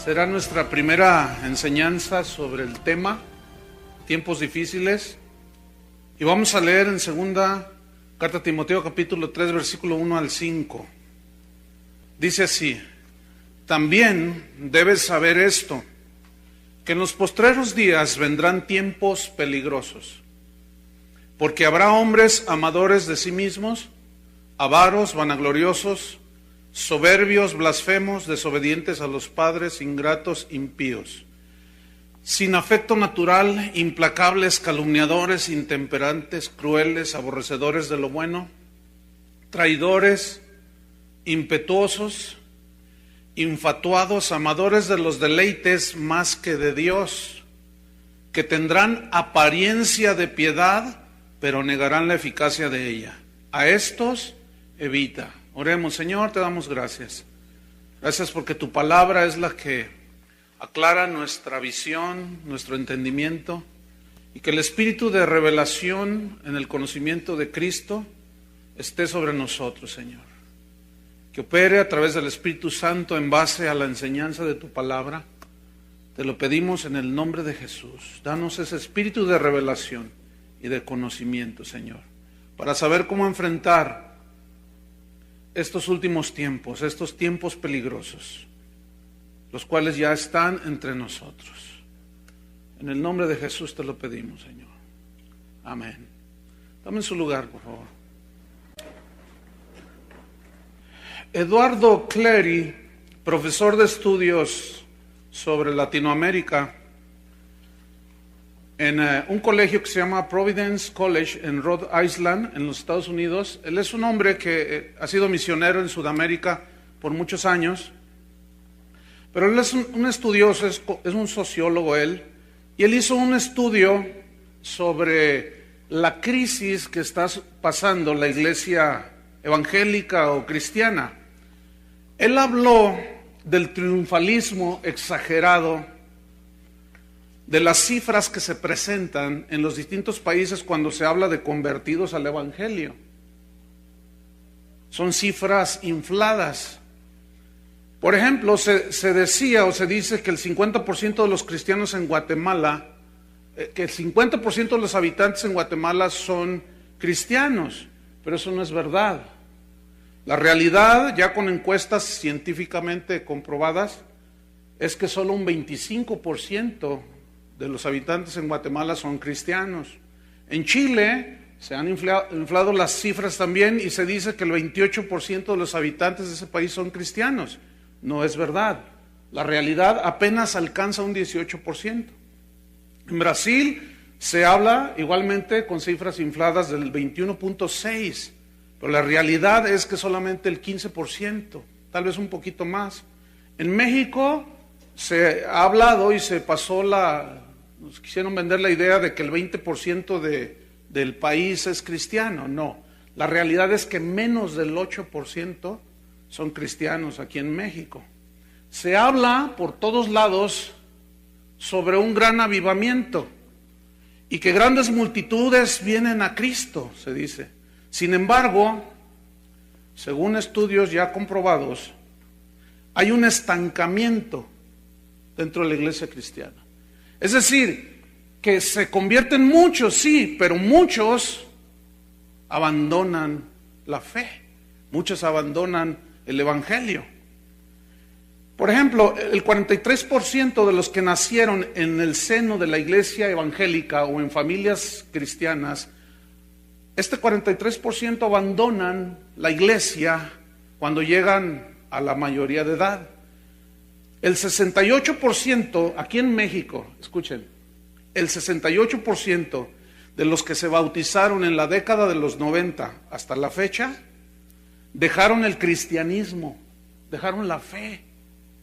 Será nuestra primera enseñanza sobre el tema tiempos difíciles, y vamos a leer en segunda carta a Timoteo capítulo 3 versículo 1 al 5. Dice así: también debes saber esto, que en los postreros días vendrán tiempos peligrosos, porque habrá hombres amadores de sí mismos, avaros, vanagloriosos, soberbios, blasfemos, desobedientes a los padres, ingratos, impíos, sin afecto natural, implacables, calumniadores, intemperantes, crueles, aborrecedores de lo bueno, traidores, impetuosos, infatuados, amadores de los deleites más que de Dios, que tendrán apariencia de piedad, pero negarán la eficacia de ella. A estos evita. Oremos. Señor, te damos gracias. Gracias porque tu palabra es la que aclara nuestra visión, nuestro entendimiento, y que el espíritu de revelación en el conocimiento de Cristo esté sobre nosotros, Señor. Que opere a través del Espíritu Santo en base a la enseñanza de tu palabra. Te lo pedimos en el nombre de Jesús. Danos ese espíritu de revelación y de conocimiento, Señor, para saber cómo enfrentar estos últimos tiempos, estos tiempos peligrosos, los cuales ya están entre nosotros. En el nombre de Jesús te lo pedimos, Señor. Amén. Tome su lugar, por favor. Eduardo Cleary, profesor de estudios sobre Latinoamérica en un colegio que se llama Providence College en Rhode Island, en los Estados Unidos. Él es un hombre que ha sido misionero en Sudamérica por muchos años, pero él es un estudioso, es un sociólogo él, y él hizo un estudio sobre la crisis que está pasando la iglesia evangélica o cristiana. Él habló del triunfalismo exagerado, de las cifras que se presentan en los distintos países cuando se habla de convertidos al evangelio. Son cifras infladas. Por ejemplo, se decía o se dice que el 50% de los cristianos en Guatemala, que el 50% de los habitantes en Guatemala son cristianos, pero eso no es verdad. La realidad, ya con encuestas científicamente comprobadas, es que solo un 25% de los habitantes en Guatemala son cristianos. En Chile se han inflado las cifras también y se dice que el 28% de los habitantes de ese país son cristianos. No es verdad. La realidad apenas alcanza un 18%. En Brasil se habla igualmente con cifras infladas del 21.6%, pero la realidad es que solamente el 15%, tal vez un poquito más. En México se ha hablado y se pasó nos quisieron vender la idea de que el 20% del país es cristiano. No, la realidad es que menos del 8% son cristianos aquí en México. Se habla por todos lados sobre un gran avivamiento y que grandes multitudes vienen a Cristo, se dice. Sin embargo, según estudios ya comprobados, hay un estancamiento dentro de la iglesia cristiana. Es decir, que se convierten muchos, sí, pero muchos abandonan la fe, muchos abandonan el evangelio. Por ejemplo, el 43% de los que nacieron en el seno de la iglesia evangélica o en familias cristianas, este 43% abandonan la iglesia cuando llegan a la mayoría de edad. El 68% aquí en México, escuchen, el 68% de los que se bautizaron en la década de los 90 hasta la fecha, dejaron el cristianismo, dejaron la fe,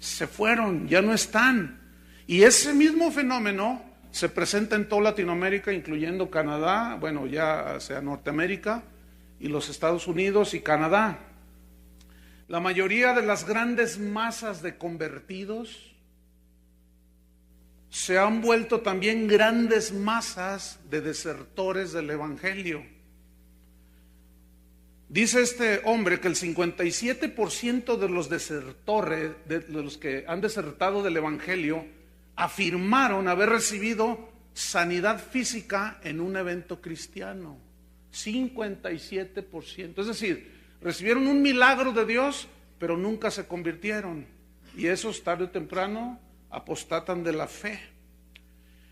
se fueron, ya no están. Y ese mismo fenómeno se presenta en toda Latinoamérica, incluyendo Canadá, bueno, ya sea Norteamérica y los Estados Unidos y Canadá. La mayoría de las grandes masas de convertidos se han vuelto también grandes masas de desertores del evangelio. Dice este hombre que el 57% de los desertores, de los que han desertado del Evangelio, afirmaron haber recibido sanidad física en un evento cristiano. 57%. Es decir, recibieron un milagro de Dios, pero nunca se convirtieron. Y esos tarde o temprano apostatan de la fe.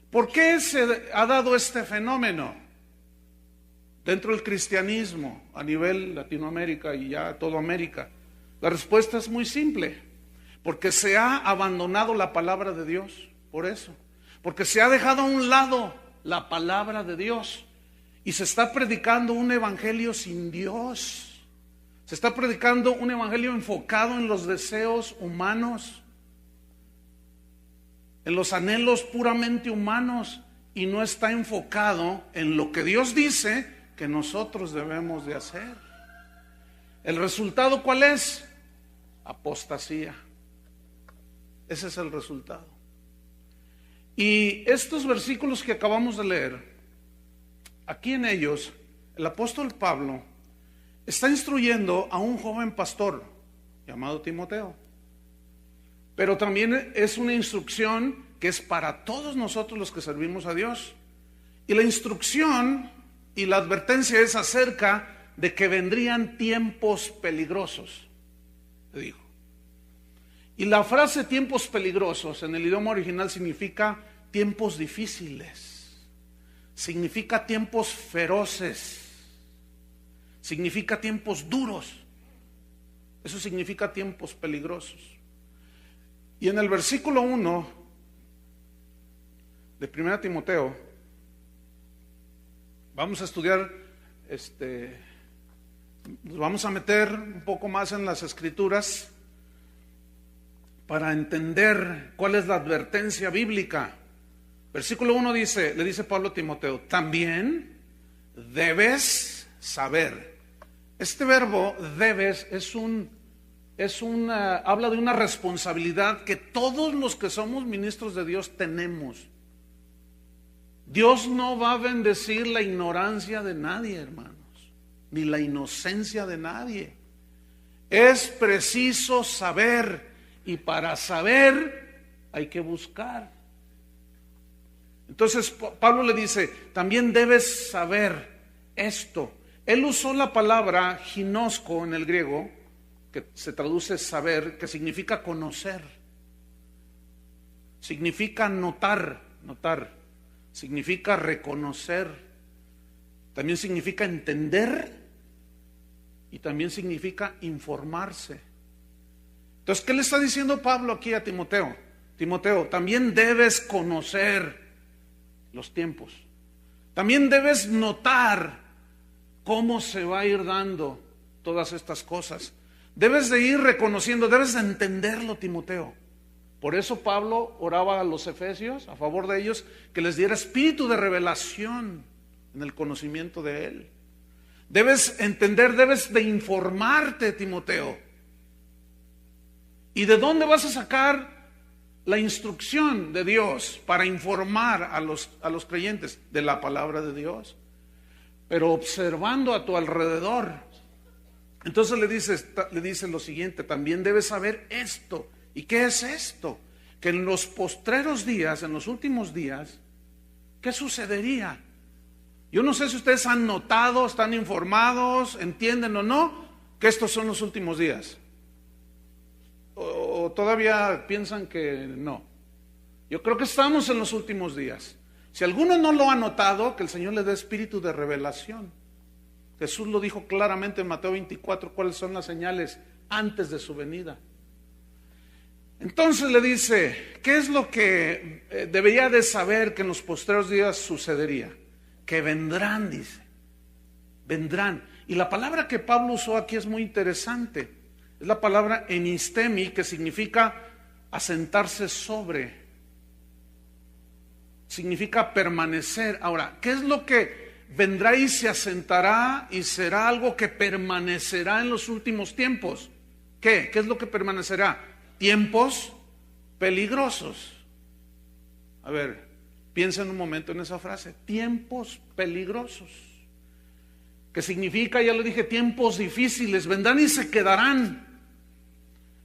¿Por qué se ha dado este fenómeno dentro del cristianismo a nivel Latinoamérica y ya toda América? La respuesta es muy simple: porque se ha abandonado la palabra de Dios. Por eso, porque se ha dejado a un lado la palabra de Dios y se está predicando un evangelio sin Dios. Se está predicando un evangelio enfocado en los deseos humanos, en los anhelos puramente humanos, y no está enfocado en lo que Dios dice que nosotros debemos de hacer. ¿El resultado cuál es? Apostasía. Ese es el resultado. Y estos versículos que acabamos de leer, aquí en ellos, el apóstol Pablo está instruyendo a un joven pastor llamado Timoteo. Pero también es una instrucción que es para todos nosotros los que servimos a Dios. Y la instrucción y la advertencia es acerca de que vendrían tiempos peligrosos, le dijo. Y la frase tiempos peligrosos en el idioma original significa tiempos difíciles, significa tiempos feroces, significa tiempos duros. Eso significa tiempos peligrosos. Y en el versículo 1 de 1 Timoteo, vamos a estudiar, nos vamos a meter un poco más en las escrituras para entender cuál es la advertencia bíblica. Versículo 1 dice, le dice Pablo a Timoteo: también debes saber. Este verbo debes habla de una responsabilidad que todos los que somos ministros de Dios tenemos. Dios no va a bendecir la ignorancia de nadie, hermanos, ni la inocencia de nadie. Es preciso saber, y para saber hay que buscar. Entonces Pablo le dice: también debes saber esto. Él usó la palabra ginosco en el griego, que se traduce saber, que significa conocer, significa notar, significa reconocer, también significa entender y también significa informarse. Entonces, ¿qué le está diciendo Pablo aquí a Timoteo? Timoteo, también debes conocer los tiempos, también debes notar cómo se va a ir dando todas estas cosas. Debes de ir reconociendo, debes de entenderlo, Timoteo. Por eso Pablo oraba a los efesios a favor de ellos, que les diera espíritu de revelación en el conocimiento de Él. Debes entender, debes de informarte, Timoteo. ¿Y de dónde vas a sacar la instrucción de Dios para informar a los creyentes? De la palabra de Dios, pero observando a tu alrededor. Entonces le dice lo siguiente: también debes saber esto. ¿Y qué es esto? Que en los postreros días, en los últimos días, ¿qué sucedería? Yo no sé si ustedes han notado, están informados, entienden o no, que estos son los últimos días. O todavía piensan que no. Yo creo que estamos en los últimos días. Si alguno no lo ha notado, que el Señor le dé espíritu de revelación. Jesús lo dijo claramente en Mateo 24, cuáles son las señales antes de su venida. Entonces le dice, ¿qué es lo que debería de saber que en los postreros días sucedería? Que vendrán, dice, vendrán. Y la palabra que Pablo usó aquí es muy interesante. Es la palabra enistemi, que significa asentarse sobre. Significa permanecer. Ahora, ¿qué es lo que vendrá y se asentará y será algo que permanecerá en los últimos tiempos? ¿Qué? ¿Qué es lo que permanecerá? Tiempos peligrosos. A ver, piensa en un momento en esa frase. Tiempos peligrosos. que significa, ya lo dije, tiempos difíciles. Vendrán y se quedarán.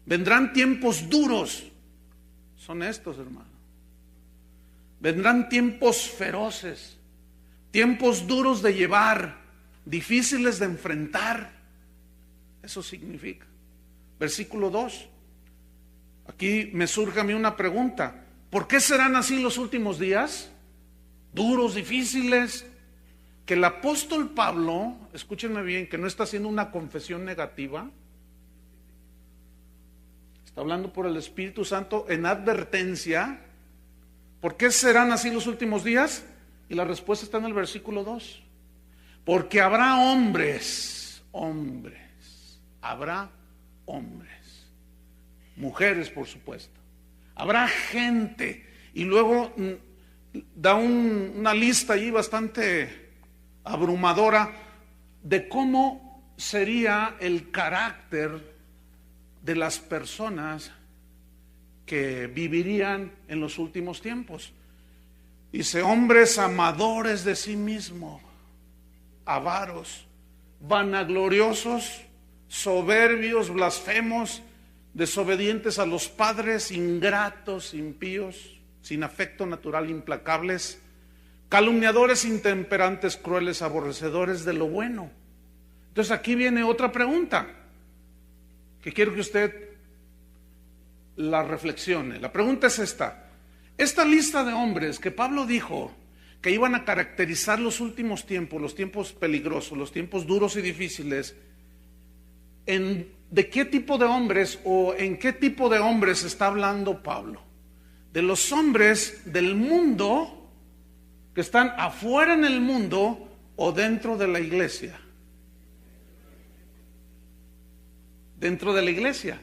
Vendrán tiempos duros. Son estos, hermano. Vendrán tiempos feroces, tiempos duros de llevar, difíciles de enfrentar. Eso significa. Versículo 2. Aquí me surge a mí una pregunta. ¿Por qué serán así los últimos días? Duros, difíciles. Que el apóstol Pablo, escúchenme bien, que no está haciendo una confesión negativa. Está hablando por el Espíritu Santo en advertencia. ¿Por qué serán así los últimos días? Y la respuesta está en el versículo 2. Porque habrá hombres, habrá hombres, mujeres por supuesto, habrá gente, y luego da una lista allí bastante abrumadora de cómo sería el carácter de las personas que vivirían en los últimos tiempos. Dice: hombres amadores de sí mismos, avaros, vanagloriosos, soberbios, blasfemos, desobedientes a los padres, ingratos, impíos, sin afecto natural, implacables, calumniadores, intemperantes, crueles, aborrecedores de lo bueno. Entonces aquí viene otra pregunta que quiero que usted la reflexione. La pregunta es esta: esta lista de hombres que Pablo dijo que iban a caracterizar los últimos tiempos, los tiempos peligrosos, los tiempos duros y difíciles, ¿de qué tipo de hombres o en qué tipo de hombres está hablando Pablo? De los hombres del mundo que están afuera en el mundo o dentro de la iglesia. Dentro de la iglesia.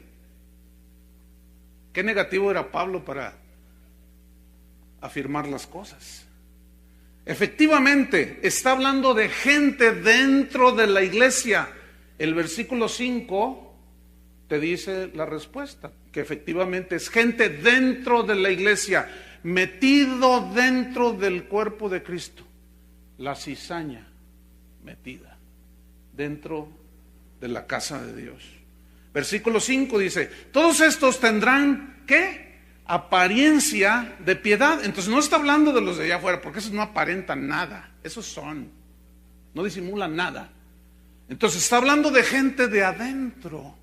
Qué negativo era Pablo para afirmar las cosas. Efectivamente, está hablando de gente dentro de la iglesia. El versículo 5 te dice la respuesta, que efectivamente es gente dentro de la iglesia, metido dentro del cuerpo de Cristo. La cizaña metida dentro de la casa de Dios. Versículo 5 dice: todos estos tendrán, ¿qué? Apariencia de piedad. Entonces no está hablando de los de allá afuera, porque esos no aparentan nada. Esos no disimulan nada. Entonces está hablando de gente de adentro,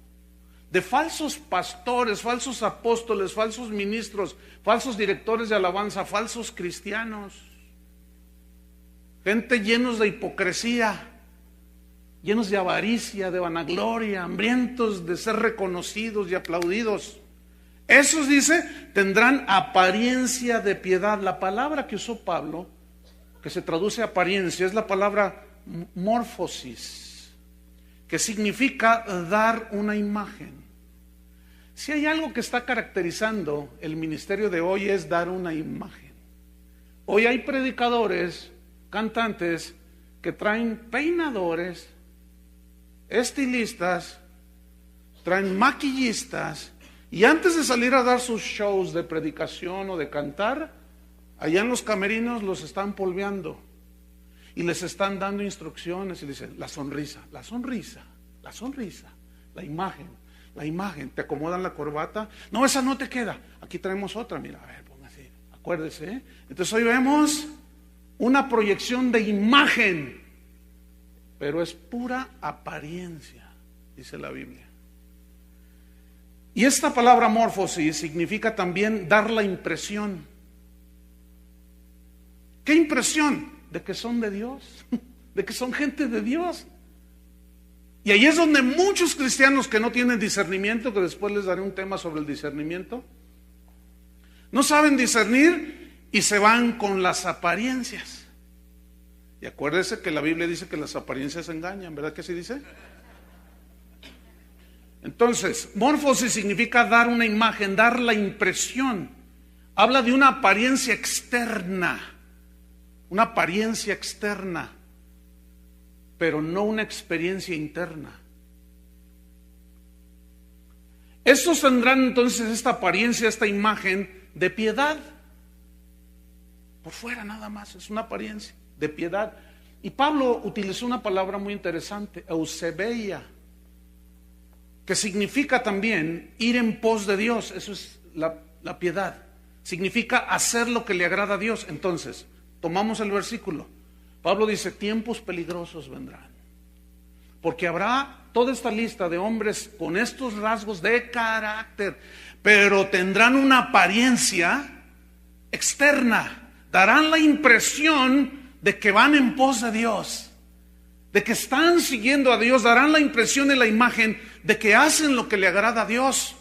de falsos pastores, falsos apóstoles, falsos ministros, falsos directores de alabanza, falsos cristianos, gente llenos de hipocresía, llenos de avaricia, de vanagloria, hambrientos de ser reconocidos y aplaudidos. Esos, dice, tendrán apariencia de piedad. La palabra que usó Pablo, que se traduce apariencia, es la palabra morfosis, que significa dar una imagen. Si hay algo que está caracterizando el ministerio de hoy, es dar una imagen. Hoy hay predicadores, cantantes, que traen peinadores, estilistas, traen maquillistas, y antes de salir a dar sus shows de predicación o de cantar, allá en los camerinos los están polveando y les están dando instrucciones y dicen: la sonrisa, la sonrisa, la sonrisa, la imagen, te acomodan la corbata, no, esa no te queda, aquí traemos otra, mira, a ver, póngase, acuérdese, ¿eh? Entonces hoy vemos una proyección de imagen, pero es pura apariencia, dice la Biblia. Y esta palabra morfosis significa también dar la impresión. ¿Qué impresión? De que son de Dios, de que son gente de Dios. Y ahí es donde muchos cristianos que no tienen discernimiento, que después les daré un tema sobre el discernimiento, no saben discernir y se van con las apariencias. Y acuérdese que la Biblia dice que las apariencias engañan, ¿verdad que así dice? Entonces, morfosis significa dar una imagen, dar la impresión. Habla de una apariencia externa, pero no una experiencia interna. Estos tendrán entonces esta apariencia, esta imagen de piedad. Por fuera nada más, es una apariencia de piedad, Y Pablo utilizó una palabra muy interesante, eusebeia, que significa también ir en pos de Dios. Eso es la piedad. Significa hacer lo que le agrada a Dios. Entonces, tomamos el versículo. Pablo dice, tiempos peligrosos vendrán. Porque habrá toda esta lista de hombres con estos rasgos de carácter, pero tendrán una apariencia externa. Darán la impresión de que van en pos de Dios, de que están siguiendo a Dios. Darán la impresión y la imagen de que hacen lo que le agrada a Dios,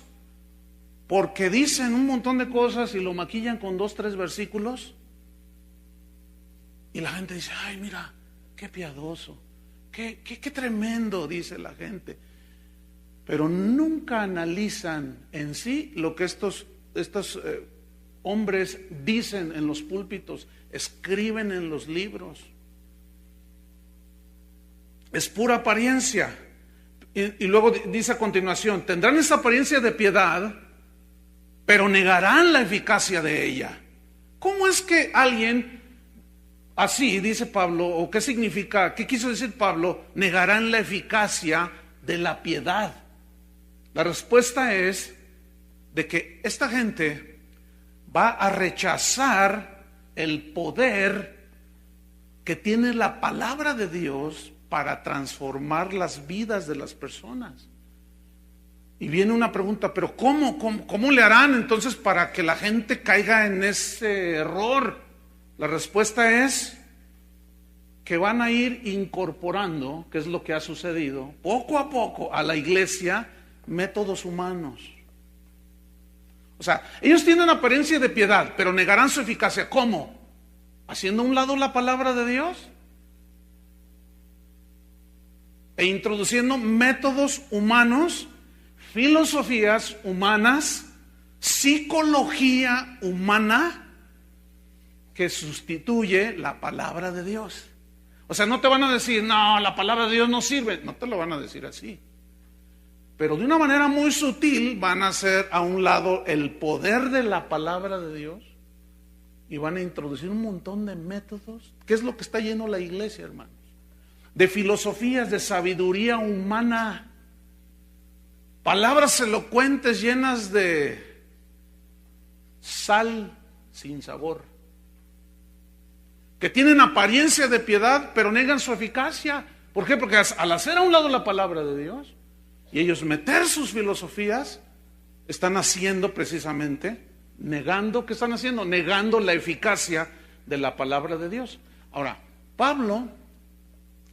porque dicen un montón de cosas y lo maquillan con 2, 3 versículos, y la gente dice, ay, mira, qué piadoso, qué tremendo, dice la gente. Pero nunca analizan en sí lo que estos hombres dicen en los púlpitos, escriben en los libros. Es pura apariencia. Y luego dice a continuación, tendrán esa apariencia de piedad, pero negarán la eficacia de ella. ¿Cómo es que alguien así, dice Pablo, o qué significa, qué quiso decir Pablo, negarán la eficacia de la piedad? La respuesta es de que esta gente va a rechazar el poder que tiene la palabra de Dios para transformar las vidas de las personas. Y viene una pregunta, pero ¿cómo le harán entonces para que la gente caiga en ese error? La respuesta es que van a ir incorporando, que es lo que ha sucedido, poco a poco a la iglesia, métodos humanos. O sea, ellos tienen apariencia de piedad, pero negarán su eficacia. ¿Cómo? ¿Haciendo a un lado la palabra de Dios? E introduciendo métodos humanos, filosofías humanas, psicología humana, que sustituye la palabra de Dios. O sea, no te van a decir, no, la palabra de Dios no sirve. No te lo van a decir así. Pero de una manera muy sutil van a hacer a un lado el poder de la palabra de Dios y van a introducir un montón de métodos. ¿Qué es lo que está lleno la iglesia, hermanos? De filosofías, de sabiduría humana, palabras elocuentes llenas de sal sin sabor, que tienen apariencia de piedad, pero negan su eficacia. ¿Por qué? Porque al hacer a un lado la palabra de Dios y ellos meter sus filosofías, están haciendo precisamente, negando, ¿qué están haciendo? Negando la eficacia de la palabra de Dios. Ahora, Pablo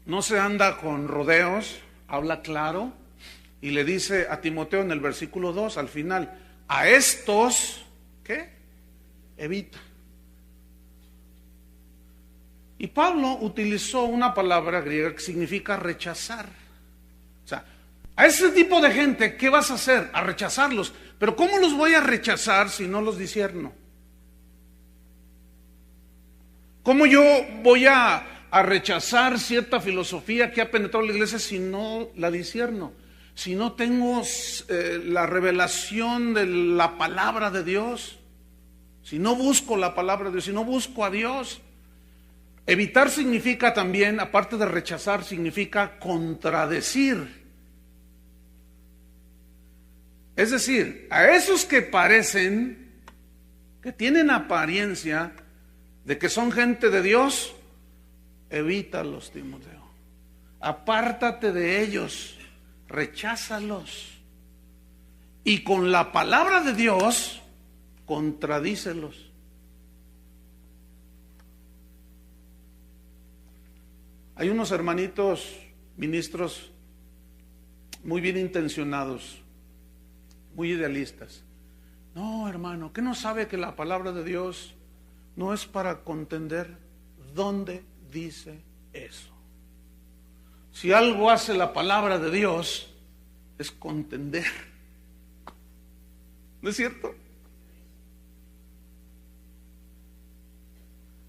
no se anda con rodeos, habla claro y le dice a Timoteo en el versículo 2, al final, a estos, ¿qué? Evita. Y Pablo utilizó una palabra griega que significa rechazar. O sea, a ese tipo de gente, ¿qué vas a hacer? A rechazarlos. Pero ¿cómo los voy a rechazar si no los discierno? ¿Cómo yo voy a rechazar cierta filosofía que ha penetrado en la iglesia si no la discierno? Si no tengo la revelación de la palabra de Dios, si no busco la palabra de Dios, si no busco a Dios. Evitar significa también, aparte de rechazar, significa contradecir. Es decir, a esos que parecen, que tienen apariencia de que son gente de Dios, evítalos, Timoteo. Apártate de ellos, recházalos. Y con la palabra de Dios, contradícelos. Hay unos hermanitos ministros muy bien intencionados, muy idealistas. No, hermano, ¿qué no sabe que la palabra de Dios no es para contender? ¿Dónde dice eso? Si algo hace la palabra de Dios, es contender. ¿No es cierto?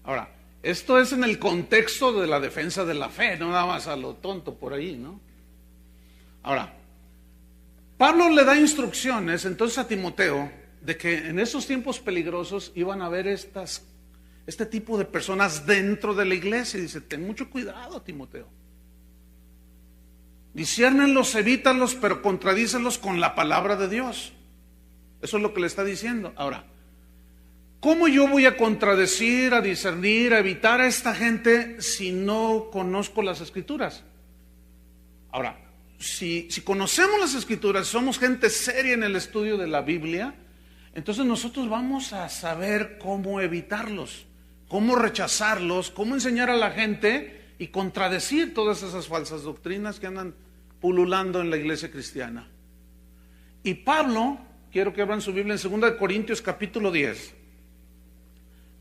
Ahora, esto es en el contexto de la defensa de la fe, no nada más a lo tonto por ahí, ¿no? Ahora, Pablo le da instrucciones entonces a Timoteo de que en esos tiempos peligrosos iban a haber estas este tipo de personas dentro de la iglesia. Dice, ten mucho cuidado, Timoteo. Disciérnenlos, evítalos, pero contradícelos con la palabra de Dios. Eso es lo que le está diciendo. Ahora, ¿cómo yo voy a contradecir, a discernir, a evitar a esta gente si no conozco las Escrituras? Ahora, si conocemos las Escrituras, somos gente seria en el estudio de la Biblia, entonces nosotros vamos a saber cómo evitarlos, cómo rechazarlos, cómo enseñar a la gente y contradecir todas esas falsas doctrinas que andan pululando en la iglesia cristiana. Y Pablo, quiero que abran su Biblia en 2 Corintios capítulo 10.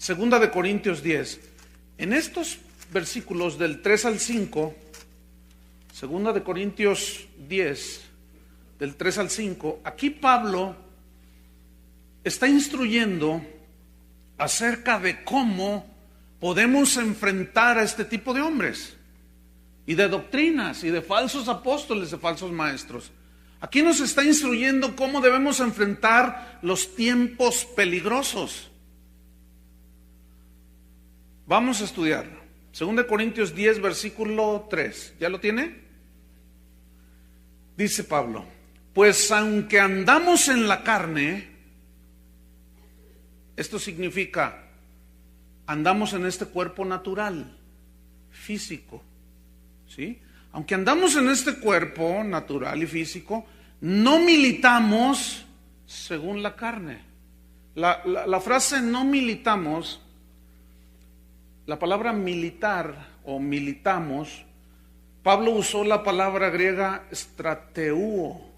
2 Corintios 10. En estos versículos del 3 al 5, 2 Corintios 10, del 3 al 5, aquí Pablo está instruyendo acerca de cómo podemos enfrentar a este tipo de hombres y de doctrinas y de falsos apóstoles, de falsos maestros. Aquí nos está instruyendo cómo debemos enfrentar los tiempos peligrosos. Vamos a estudiarlo. 2 Corintios 10, versículo 3. ¿Ya lo tiene? Dice Pablo, pues aunque andamos en la carne, esto significa, andamos en este cuerpo natural, físico, ¿sí? Aunque andamos en este cuerpo natural y físico, no militamos según la carne. La frase no militamos, la palabra militar o militamos, Pablo usó la palabra griega strateuo,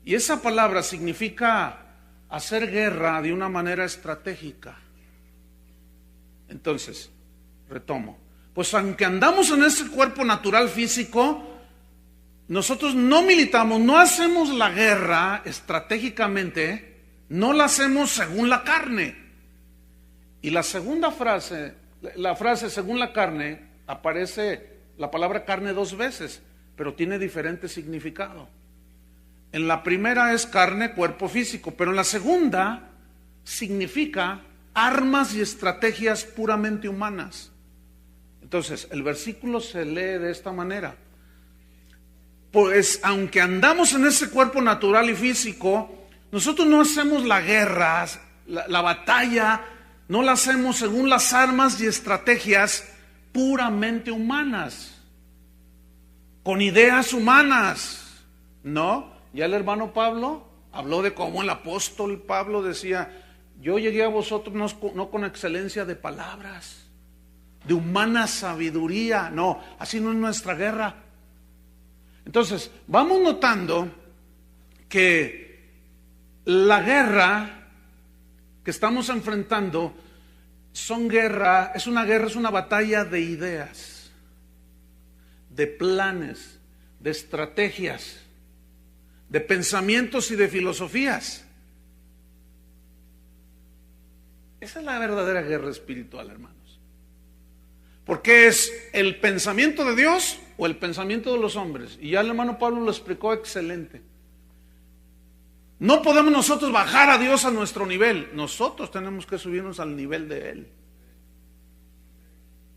y esa palabra significa hacer guerra de una manera estratégica. Entonces, retomo. Pues aunque andamos en ese cuerpo natural físico, nosotros no militamos, no hacemos la guerra estratégicamente, no la hacemos según la carne. Y la segunda frase, la frase según la carne, aparece la palabra carne 2 veces, pero tiene diferente significado. En la primera es carne, cuerpo físico, pero en la segunda significa armas y estrategias puramente humanas. Entonces, el versículo se lee de esta manera. Pues aunque andamos en ese cuerpo natural y físico, nosotros no hacemos la guerra, la batalla, no la hacemos según las armas y estrategias puramente humanas, con ideas humanas, ¿no? Ya el hermano Pablo habló de cómo el apóstol Pablo decía, yo llegué a vosotros no con excelencia de palabras, de humana sabiduría, no, así no es nuestra guerra. Entonces, vamos notando que la guerra que estamos enfrentando es una batalla de ideas, de planes, de estrategias, de pensamientos y de filosofías. Esa es la verdadera guerra espiritual, hermanos. Porque es el pensamiento de Dios o el pensamiento de los hombres. Y ya el hermano Pablo lo explicó excelente. No podemos nosotros bajar a Dios a nuestro nivel. Nosotros tenemos que subirnos al nivel de Él.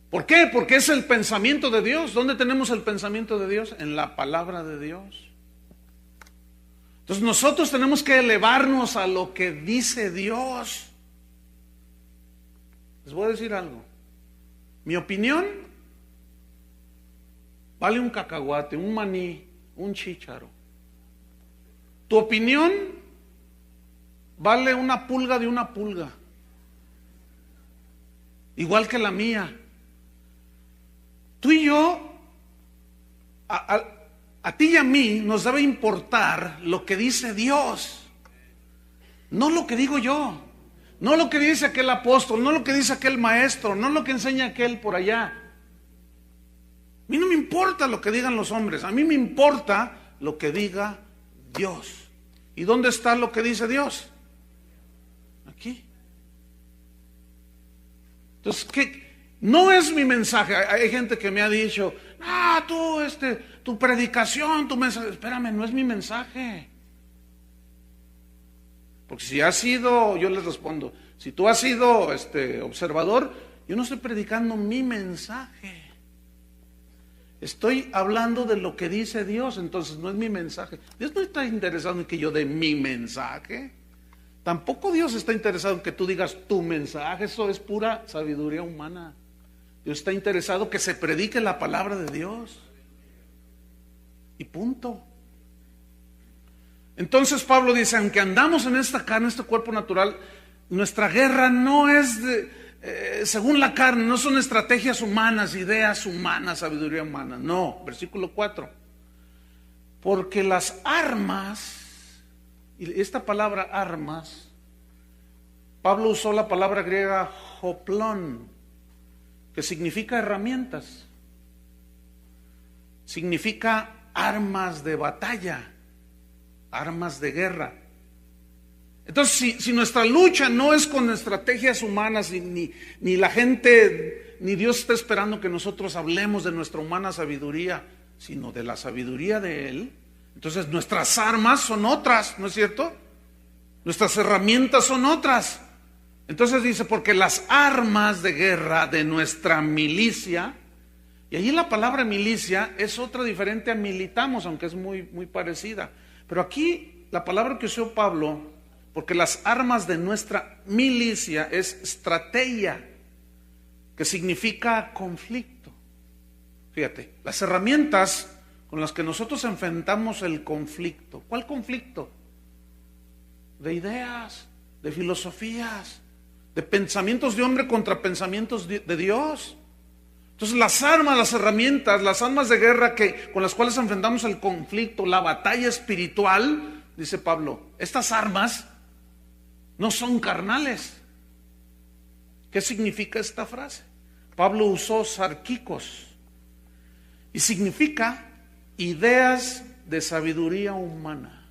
¿Por qué? Porque es el pensamiento de Dios. ¿Dónde tenemos el pensamiento de Dios? En la palabra de Dios. Entonces nosotros tenemos que elevarnos a lo que dice Dios. Les voy a decir algo. Mi opinión vale un cacahuate, un maní, un chícharo. Tu opinión vale una pulga de una pulga. Igual que la mía. Tú y yo, a ti y a mí nos debe importar lo que dice Dios, no lo que digo yo, no lo que dice aquel apóstol, no lo que dice aquel maestro, no lo que enseña aquel por allá. A mí no me importa lo que digan los hombres, a mí me importa lo que diga Dios. ¿Y dónde está lo que dice Dios? Aquí. Entonces, ¿qué? No es mi mensaje. Hay gente que me ha dicho, tu predicación, tu mensaje. Espérame, no es mi mensaje. Porque si has sido, yo les respondo, si tú has sido observador, yo no estoy predicando mi mensaje. Estoy hablando de lo que dice Dios, entonces no es mi mensaje. Dios no está interesado en que yo dé mi mensaje. Tampoco Dios está interesado en que tú digas tu mensaje, eso es pura sabiduría humana. Dios está interesado que se predique la palabra de Dios. Y punto. Entonces Pablo dice, aunque andamos en esta carne, este cuerpo natural, nuestra guerra no es según la carne, no son estrategias humanas, ideas humanas, sabiduría humana. No, versículo 4. Porque las armas, y esta palabra armas, Pablo usó la palabra griega hoplón, que significa herramientas, significa armas de batalla, armas de guerra. Entonces, si nuestra lucha no es con estrategias humanas, ni la gente, ni Dios está esperando que nosotros hablemos de nuestra humana sabiduría, sino de la sabiduría de Él, entonces nuestras armas son otras, ¿no es cierto? Nuestras herramientas son otras. Entonces dice, porque las armas de guerra de nuestra milicia, y allí la palabra milicia es otra diferente a militamos, aunque es muy, muy parecida. Pero aquí la palabra que usó Pablo, porque las armas de nuestra milicia es estrategia, que significa conflicto. Fíjate, las herramientas con las que nosotros enfrentamos el conflicto. ¿Cuál conflicto? De ideas, de filosofías, de pensamientos de hombre contra pensamientos de Dios. Entonces las armas, las herramientas, las armas de guerra con las cuales enfrentamos el conflicto, la batalla espiritual, dice Pablo, estas armas no son carnales. ¿Qué significa esta frase? Pablo usó sarquicos y significa ideas de sabiduría humana.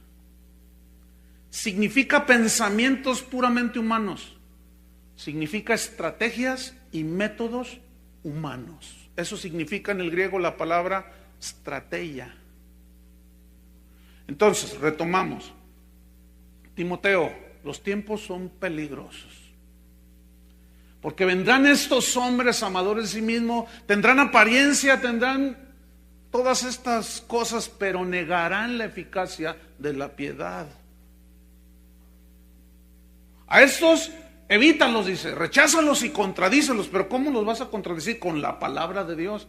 Significa pensamientos puramente humanos. Significa estrategias y métodos humanos. Eso significa en el griego la palabra estrategia. Entonces, retomamos. Timoteo, los tiempos son peligrosos. Porque vendrán estos hombres amadores de sí mismos, tendrán apariencia, tendrán todas estas cosas, pero negarán la eficacia de la piedad. A estos evítalos, dice, recházalos y contradícelos. Pero ¿cómo los vas a contradecir? Con la palabra de Dios.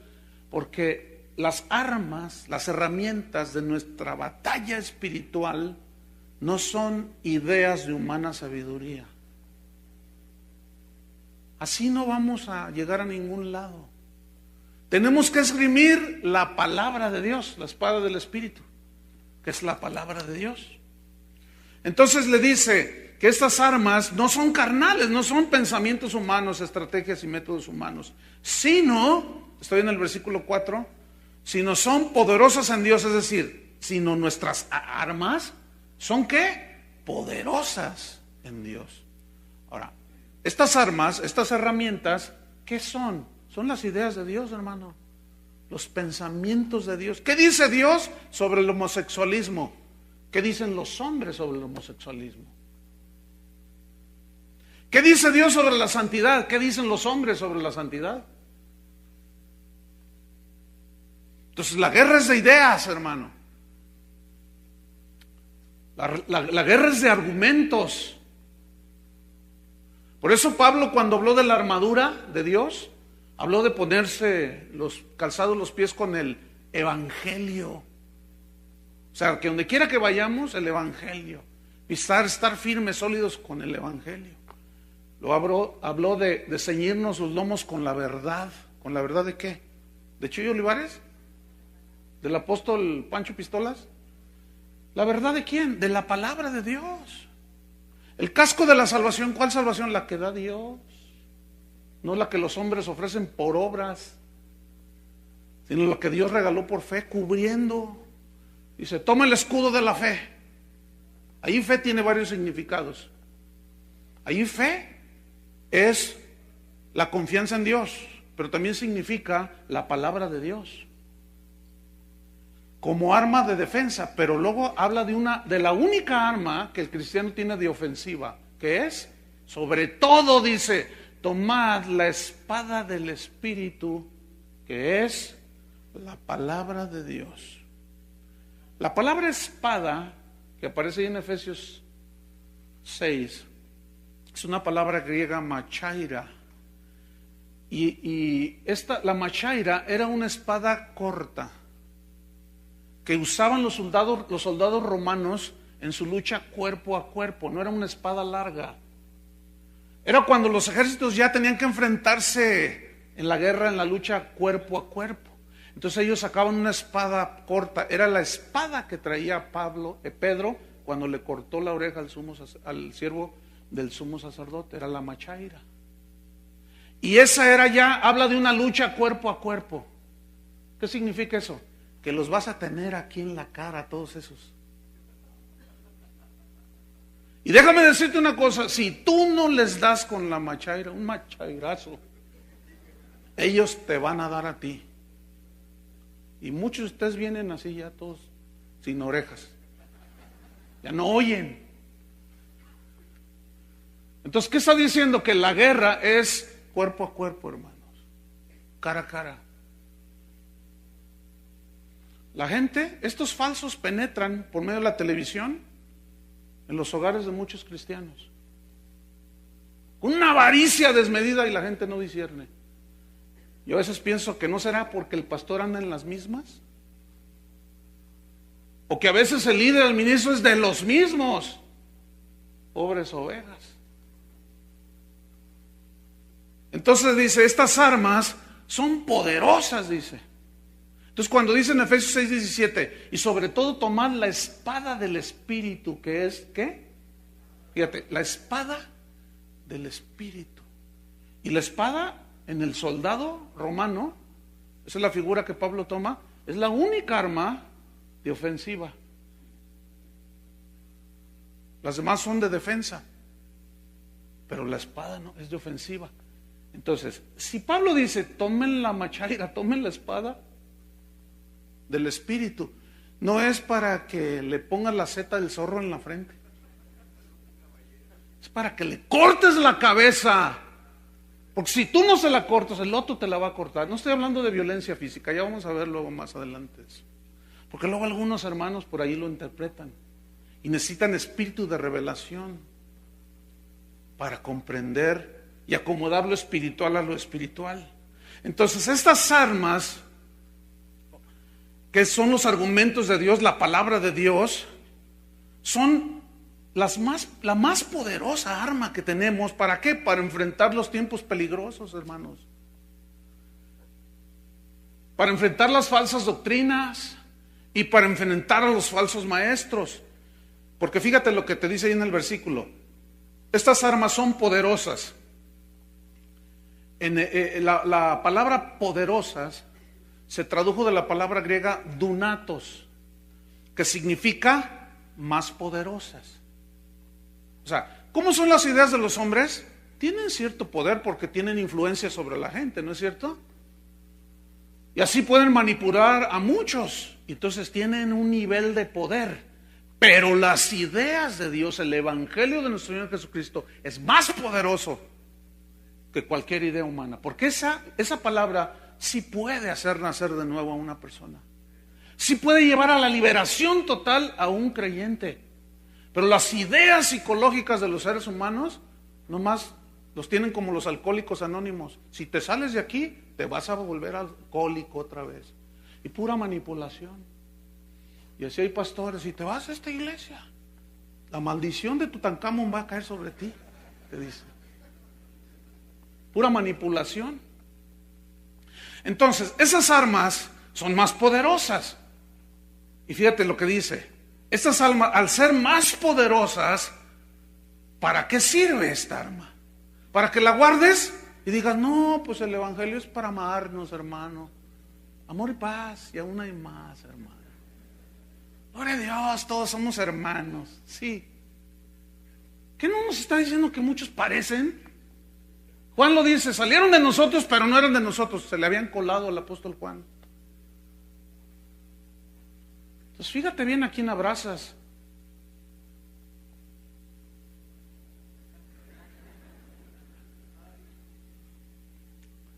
Porque las armas, las herramientas de nuestra batalla espiritual no son ideas de humana sabiduría. Así no vamos a llegar a ningún lado. Tenemos que esgrimir la palabra de Dios, la espada del Espíritu, que es la palabra de Dios. Entonces le dice que estas armas no son carnales, no son pensamientos humanos, estrategias y métodos humanos, sino, estoy en el versículo 4, sino son poderosas en Dios, es decir, sino nuestras armas son ¿qué? Poderosas en Dios. Ahora, estas armas, estas herramientas, ¿qué son? Son las ideas de Dios, hermano. Los pensamientos de Dios. ¿Qué dice Dios sobre el homosexualismo? ¿Qué dicen los hombres sobre el homosexualismo? ¿Qué dice Dios sobre la santidad? ¿Qué dicen los hombres sobre la santidad? Entonces la guerra es de ideas, hermano. La guerra es de argumentos. Por eso Pablo, cuando habló de la armadura de Dios, habló de ponerse calzados los pies con el evangelio. O sea, que donde quiera que vayamos, el evangelio. Y estar firmes, sólidos con el evangelio. Habló de ceñirnos los lomos con la verdad. ¿Con la verdad de qué? ¿De Chuy Olivares? ¿Del apóstol Pancho Pistolas? ¿La verdad de quién? De la palabra de Dios. El casco de la salvación, ¿cuál salvación? La que da Dios. No la que los hombres ofrecen por obras, sino la que Dios regaló por fe, cubriendo. Dice, toma el escudo de la fe. Ahí fe tiene varios significados. Ahí fe es la confianza en Dios, pero también significa la palabra de Dios. como arma de defensa, pero luego habla de la única arma que el cristiano tiene de ofensiva, que es, sobre todo dice, tomad la espada del Espíritu, que es la palabra de Dios. La palabra espada, que aparece ahí en Efesios 6, es una palabra griega machaira. La machaira era una espada corta que usaban los soldados romanos en su lucha cuerpo a cuerpo. No era una espada larga. Era cuando los ejércitos ya tenían que enfrentarse en la guerra, en la lucha cuerpo a cuerpo. Entonces ellos sacaban una espada corta. Era la espada que traía Pedro cuando le cortó la oreja al siervo del sumo sacerdote. Era la machaira. Y esa habla de una lucha cuerpo a cuerpo. ¿Qué significa eso? Que los vas a tener aquí en la cara, todos esos. Y déjame decirte una cosa, si tú no les das con la machaira, un machairazo, ellos te van a dar a ti. Y muchos de ustedes vienen así ya todos sin orejas. Ya no oyen. Entonces, ¿qué está diciendo? Que la guerra es cuerpo a cuerpo, hermanos. Cara a cara. La gente, estos falsos penetran por medio de la televisión en los hogares de muchos cristianos. Con una avaricia desmedida y la gente no discierne. Yo a veces pienso que no será porque el pastor anda en las mismas. O que a veces el líder, el ministro es de los mismos. Pobres ovejas. Entonces dice, estas armas son poderosas, dice. Entonces cuando dice en Efesios 6:17, y sobre todo tomad la espada del Espíritu, que es, ¿qué? Fíjate, la espada del Espíritu. Y la espada en el soldado romano, esa es la figura que Pablo toma, es la única arma de ofensiva. Las demás son de defensa, pero la espada no, es de ofensiva. Entonces, si Pablo dice, tomen la machaira, tomen la espada del Espíritu, no es para que le pongas la seta del zorro en la frente, es para que le cortes la cabeza, porque si tú no se la cortas, el otro te la va a cortar. No estoy hablando de violencia física, ya vamos a ver luego más adelante eso, porque luego algunos hermanos por ahí lo interpretan y necesitan espíritu de revelación para comprender y acomodar lo espiritual a lo espiritual. Entonces estas armas, que son los argumentos de Dios, la palabra de Dios, son la más poderosa arma que tenemos. ¿Para qué? Para enfrentar los tiempos peligrosos, hermanos. Para enfrentar las falsas doctrinas y para enfrentar a los falsos maestros. Porque fíjate lo que te dice ahí en el versículo. Estas armas son poderosas. La palabra poderosas se tradujo de la palabra griega dunatos, que significa más poderosas. O sea, ¿cómo son las ideas de los hombres? Tienen cierto poder porque tienen influencia sobre la gente, ¿no es cierto? Y así pueden manipular a muchos. Entonces tienen un nivel de poder. Pero las ideas de Dios, el evangelio de nuestro Señor Jesucristo, es más poderoso que cualquier idea humana. Porque esa palabra sí puede hacer nacer de nuevo a una persona. Sí puede llevar a la liberación total a un creyente. Pero las ideas psicológicas de los seres humanos, nomás los tienen como los alcohólicos anónimos. Si te sales de aquí, te vas a volver alcohólico otra vez. Y pura manipulación. Y así hay pastores, si te vas a esta iglesia, la maldición de Tutankamón va a caer sobre ti, te dice. Pura manipulación. Entonces, esas armas son más poderosas. Y fíjate lo que dice. Estas armas, al ser más poderosas, ¿para qué sirve esta arma? Para que la guardes y digas, no, pues el evangelio es para amarnos, hermano. Amor y paz, y aún hay más, hermano. Gloria a Dios, todos somos hermanos. Sí. ¿Qué no nos está diciendo que muchos parecen? Juan lo dice, salieron de nosotros, pero no eran de nosotros. Se le habían colado al apóstol Juan. Entonces fíjate bien a quién abrazas.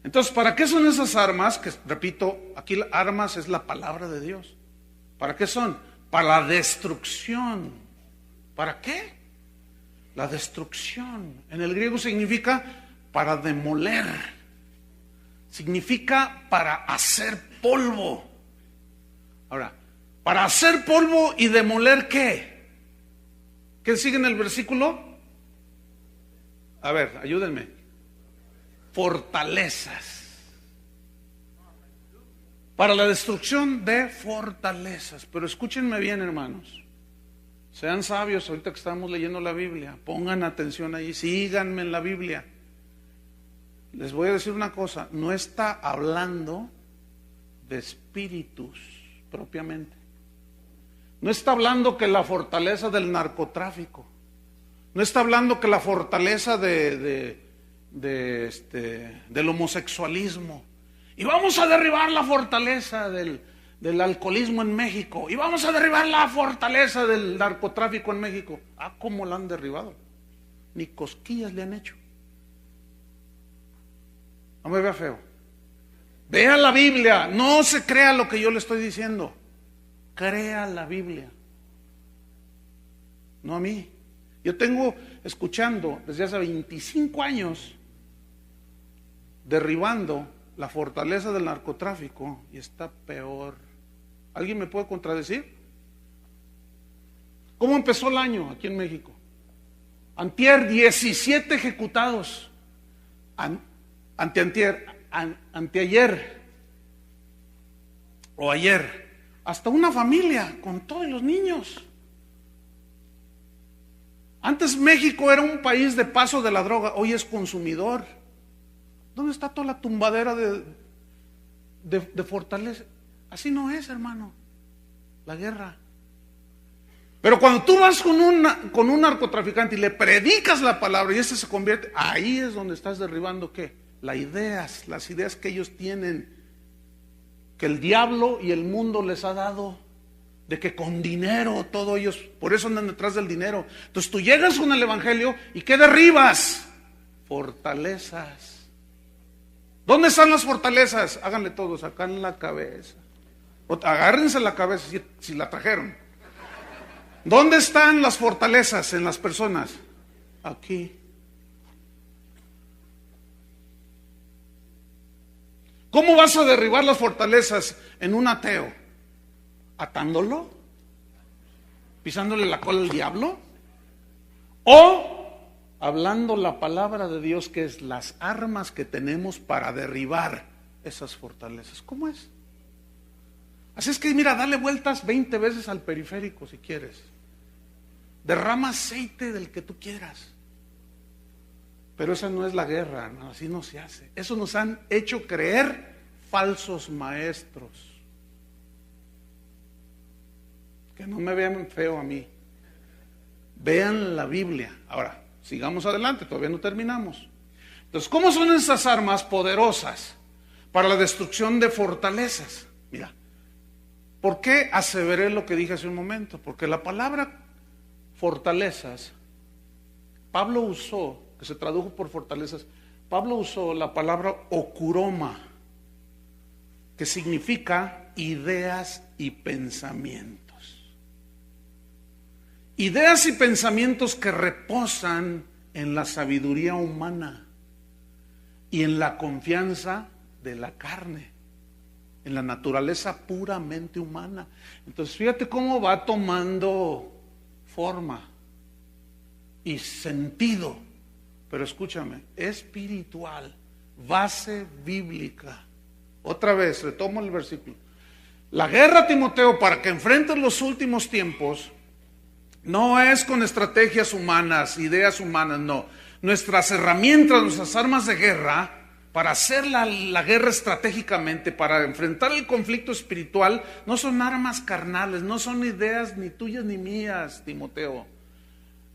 Entonces, ¿para qué son esas armas? Que repito, aquí armas es la palabra de Dios. ¿Para qué son? Para la destrucción. ¿Para qué? La destrucción. En el griego significa para demoler. Significa para hacer polvo. Ahora, para hacer polvo y demoler ¿qué? ¿Qué sigue en el versículo? A ver, ayúdenme. Fortalezas. Para la destrucción de fortalezas. Pero escúchenme bien, hermanos. Sean sabios ahorita que estamos leyendo la Biblia. Pongan atención ahí, síganme en la Biblia. Les voy a decir una cosa, no está hablando de espíritus propiamente. No está hablando que la fortaleza del narcotráfico. No está hablando que la fortaleza del homosexualismo. Y vamos a derribar la fortaleza del alcoholismo en México. Y vamos a derribar la fortaleza del narcotráfico en México. Ah, ¿cómo la han derribado? Ni cosquillas le han hecho. No me vea feo. Vea la Biblia. No se crea lo que yo le estoy diciendo. Crea la Biblia. No a mí. Yo tengo escuchando desde hace 25 años derribando la fortaleza del narcotráfico y está peor. ¿Alguien me puede contradecir? ¿Cómo empezó el año aquí en México? Antier, 17 ejecutados. Anteayer o ayer, hasta una familia con todos los niños. Antes México era un país de paso de la droga, hoy es consumidor. ¿Dónde está toda la tumbadera de fortaleza? Así no es, hermano, la guerra. Pero cuando tú vas con un narcotraficante y le predicas la palabra y ese se convierte, ahí es donde estás derribando ¿qué? Las ideas que ellos tienen, que el diablo y el mundo les ha dado, de que con dinero todo ellos, por eso andan detrás del dinero. Entonces tú llegas con el evangelio y ¿qué derribas? Fortalezas. ¿Dónde están las fortalezas? Háganle todos, acá en la cabeza. Agárrense la cabeza si la trajeron. ¿Dónde están las fortalezas en las personas? Aquí. ¿Cómo vas a derribar las fortalezas en un ateo? ¿Atándolo? ¿Pisándole la cola al diablo? ¿O hablando la palabra de Dios, que es las armas que tenemos para derribar esas fortalezas? ¿Cómo es? Así es que mira, dale vueltas 20 veces al periférico si quieres. Derrama aceite del que tú quieras. Pero esa no es la guerra, no, así no se hace. Eso nos han hecho creer falsos maestros. Que no me vean feo a mí. Vean la Biblia. Ahora, sigamos adelante, todavía no terminamos. Entonces, ¿cómo son esas armas poderosas para la destrucción de fortalezas? Mira, ¿por qué aseveré lo que dije hace un momento? Porque la palabra fortalezas, Pablo usó, que se tradujo por fortalezas, Pablo usó la palabra okuroma, que significa ideas y pensamientos. Ideas y pensamientos que reposan en la sabiduría humana y en la confianza de la carne, en la naturaleza puramente humana. Entonces fíjate cómo va tomando forma y sentido, pero escúchame, espiritual, base bíblica. Otra vez, retomo el versículo. La guerra, Timoteo, para que enfrentes los últimos tiempos, no es con estrategias humanas, ideas humanas, no. Nuestras herramientas, nuestras armas de guerra, para hacer la guerra estratégicamente, para enfrentar el conflicto espiritual, no son armas carnales, no son ideas ni tuyas ni mías, Timoteo.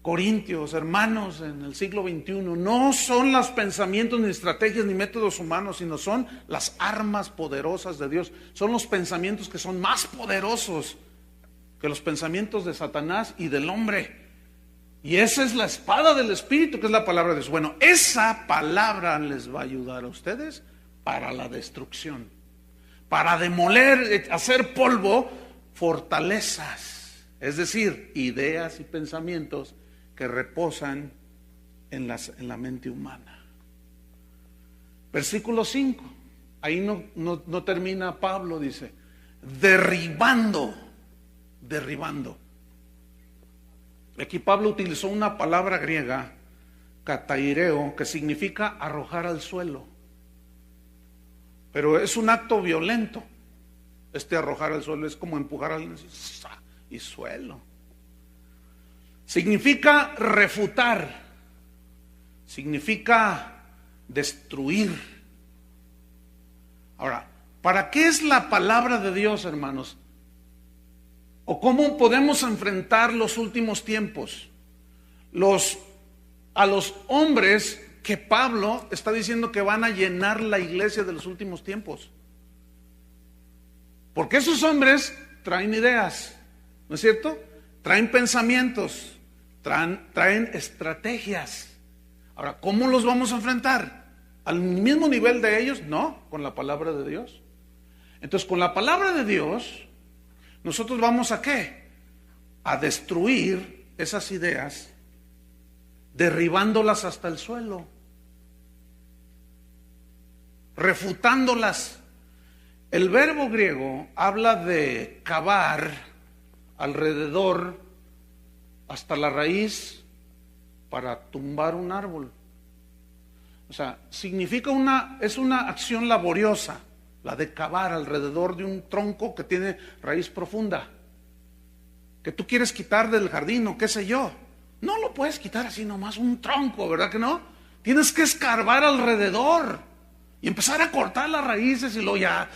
Corintios, hermanos en el siglo XXI, no son los pensamientos ni estrategias ni métodos humanos, sino son las armas poderosas de Dios. Son los pensamientos que son más poderosos que los pensamientos de Satanás y del hombre. Y esa es la espada del Espíritu, que es la palabra de Dios. Bueno, esa palabra les va a ayudar a ustedes para la destrucción, para demoler, hacer polvo fortalezas, es decir, ideas y pensamientos que reposan en la mente humana. Versículo 5, ahí no termina Pablo, dice, derribando. Aquí Pablo utilizó una palabra griega, kataireo, que significa arrojar al suelo. Pero es un acto violento. Arrojar al suelo es como empujar al y suelo. Significa refutar. Significa destruir. Ahora, ¿para qué es la palabra de Dios, hermanos? ¿O cómo podemos enfrentar los últimos tiempos? A los hombres que Pablo está diciendo que van a llenar la iglesia de los últimos tiempos. Porque esos hombres traen ideas, ¿no es cierto? Traen pensamientos, traen estrategias. Ahora, ¿cómo los vamos a enfrentar? ¿Al mismo nivel de ellos? No, con la palabra de Dios. Entonces, con la palabra de Dios, nosotros vamos ¿a qué? A destruir esas ideas, derribándolas hasta el suelo, refutándolas. El verbo griego habla de cavar alrededor hasta la raíz para tumbar un árbol. O sea, significa es una acción laboriosa, la de cavar alrededor de un tronco que tiene raíz profunda, que tú quieres quitar del jardín o qué sé yo. No lo puedes quitar así nomás, un tronco, ¿verdad que no? Tienes que escarbar alrededor y empezar a cortar las raíces, y luego ya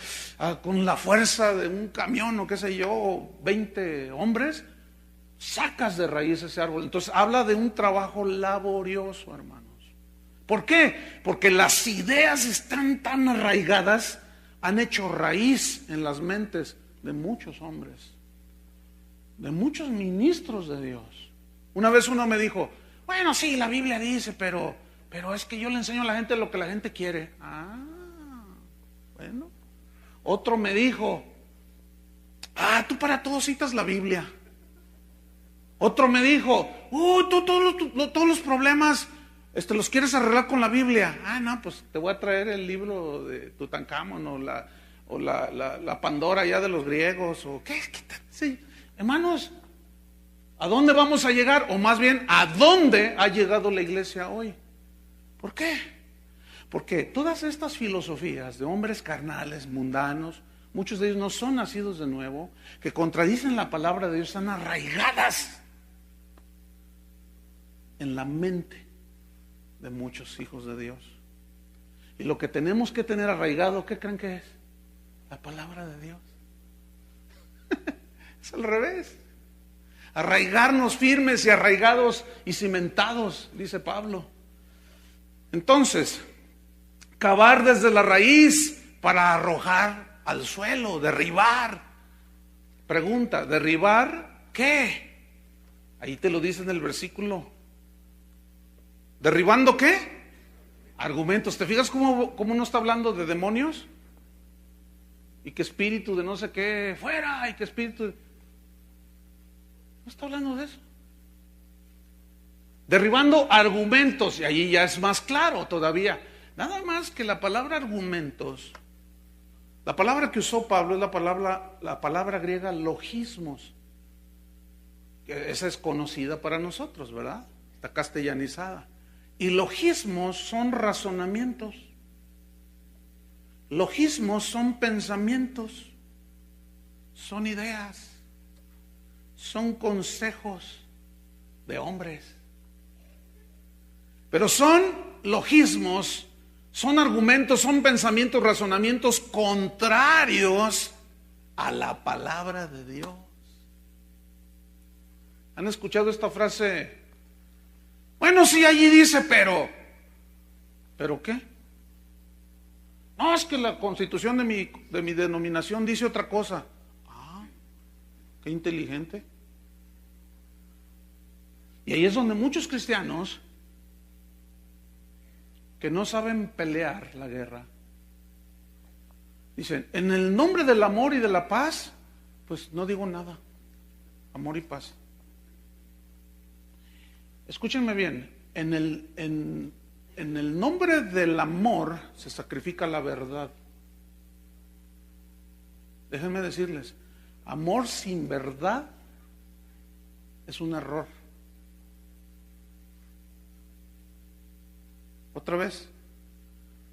con la fuerza de un camión o qué sé yo, 20 hombres, sacas de raíz ese árbol. Entonces habla de un trabajo laborioso, hermanos. ¿Por qué? Porque las ideas están tan arraigadas, han hecho raíz en las mentes de muchos hombres, de muchos ministros de Dios. Una vez uno me dijo, bueno, sí, la Biblia dice, pero es que yo le enseño a la gente lo que la gente quiere. Bueno. Otro me dijo, tú para todo citas la Biblia. Otro me dijo, tú todos los problemas los quieres arreglar con la Biblia. No, pues te voy a traer el libro de Tutankamón o la Pandora ya de los griegos, o ¿qué? Sí, hermanos, ¿a dónde vamos a llegar? O más bien, ¿a dónde ha llegado la iglesia hoy? ¿Por qué? Porque todas estas filosofías de hombres carnales, mundanos, muchos de ellos no son nacidos de nuevo, que contradicen la palabra de Dios, están arraigadas en la mente de muchos hijos de Dios. Y lo que tenemos que tener arraigado, ¿qué creen que es? La palabra de Dios. Es al revés. Arraigarnos firmes y arraigados y cimentados, dice Pablo. Entonces, cavar desde la raíz para arrojar al suelo, derribar. Pregunta, ¿derribar qué? Ahí te lo dice en el versículo. ¿Derribando qué? Argumentos. ¿Te fijas cómo no está hablando de demonios? Y que espíritu de no sé qué fuera, y que espíritu... No está hablando de eso. Derribando argumentos, y allí ya es más claro todavía. Nada más que la palabra argumentos, la palabra que usó Pablo es la palabra griega logismos, que esa es conocida para nosotros, ¿verdad? Está castellanizada. Y logismos son razonamientos. Logismos son pensamientos, son ideas, son consejos de hombres. Pero son logismos, son argumentos, son pensamientos, razonamientos contrarios a la palabra de Dios. ¿Han escuchado esta frase? Bueno, sí, allí dice, ¿pero qué? No, es que la constitución de mi denominación dice otra cosa. Qué inteligente. Y ahí es donde muchos cristianos que no saben pelear la guerra dicen, en el nombre del amor y de la paz, pues no digo nada. Amor y paz. Escúchenme bien, en el nombre del amor se sacrifica la verdad. Déjenme decirles, amor sin verdad es un error. Otra vez,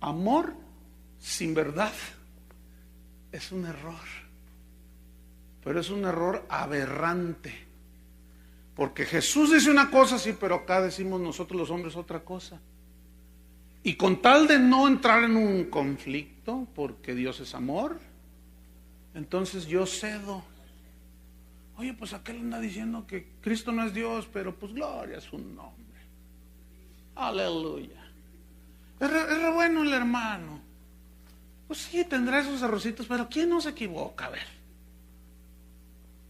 amor sin verdad es un error, pero es un error aberrante, porque Jesús dice una cosa, sí, pero acá decimos nosotros los hombres otra cosa. Y con tal de no entrar en un conflicto, porque Dios es amor, entonces yo cedo. Oye, pues aquel anda diciendo que Cristo no es Dios, pero pues gloria a su nombre. Aleluya. Es re bueno el hermano. Pues sí, tendrá esos errorcitos, pero ¿quién no se equivoca? A ver.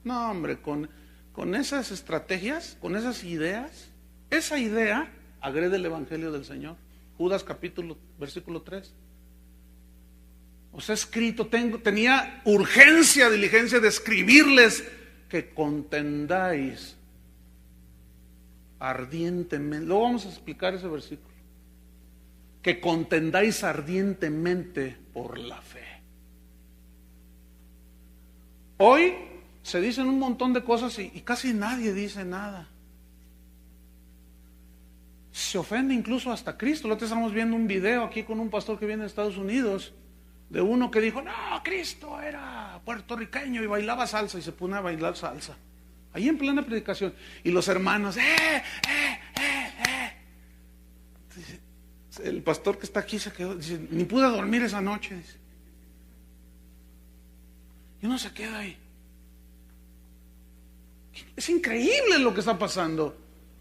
No, hombre, con esas estrategias, con esas ideas, esa idea agrede el Evangelio del Señor. Judas versículo 3. Os he escrito, tenía urgencia, diligencia de escribirles que contendáis ardientemente. Luego vamos a explicar ese versículo. Que contendáis ardientemente por la fe. Hoy se dicen un montón de cosas y casi nadie dice nada. Se ofende incluso hasta Cristo. Lo que estamos viendo un video aquí con un pastor que viene de Estados Unidos, de uno que dijo, no, Cristo era puertorriqueño y bailaba salsa, y se pone a bailar salsa ahí en plena predicación, y los hermanos el pastor que está aquí se quedó, dice, ni pude dormir esa noche, dice. Y uno se queda ahí. Es increíble lo que está pasando.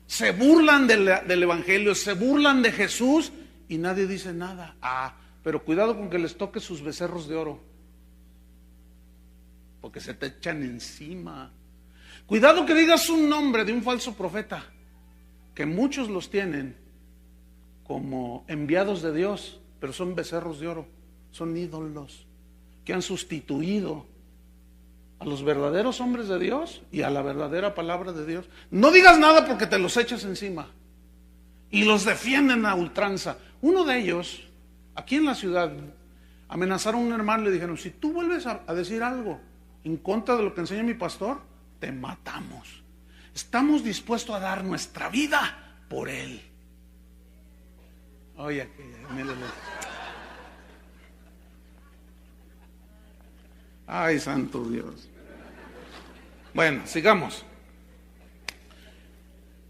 Se burlan del Evangelio, se burlan de Jesús y nadie dice nada. Pero cuidado con que les toque sus becerros de oro, porque se te echan encima. Cuidado que digas un nombre de un falso profeta, que muchos los tienen como enviados de Dios, pero son becerros de oro, son ídolos que han sustituido a los verdaderos hombres de Dios y a la verdadera palabra de Dios. No digas nada porque te los echas encima y los defienden a ultranza. Uno de ellos, aquí en la ciudad, amenazaron a un hermano y le dijeron, si tú vuelves a decir algo en contra de lo que enseña mi pastor, te matamos. Estamos dispuestos a dar nuestra vida por él. Oye, ay, santo Dios. Bueno, sigamos.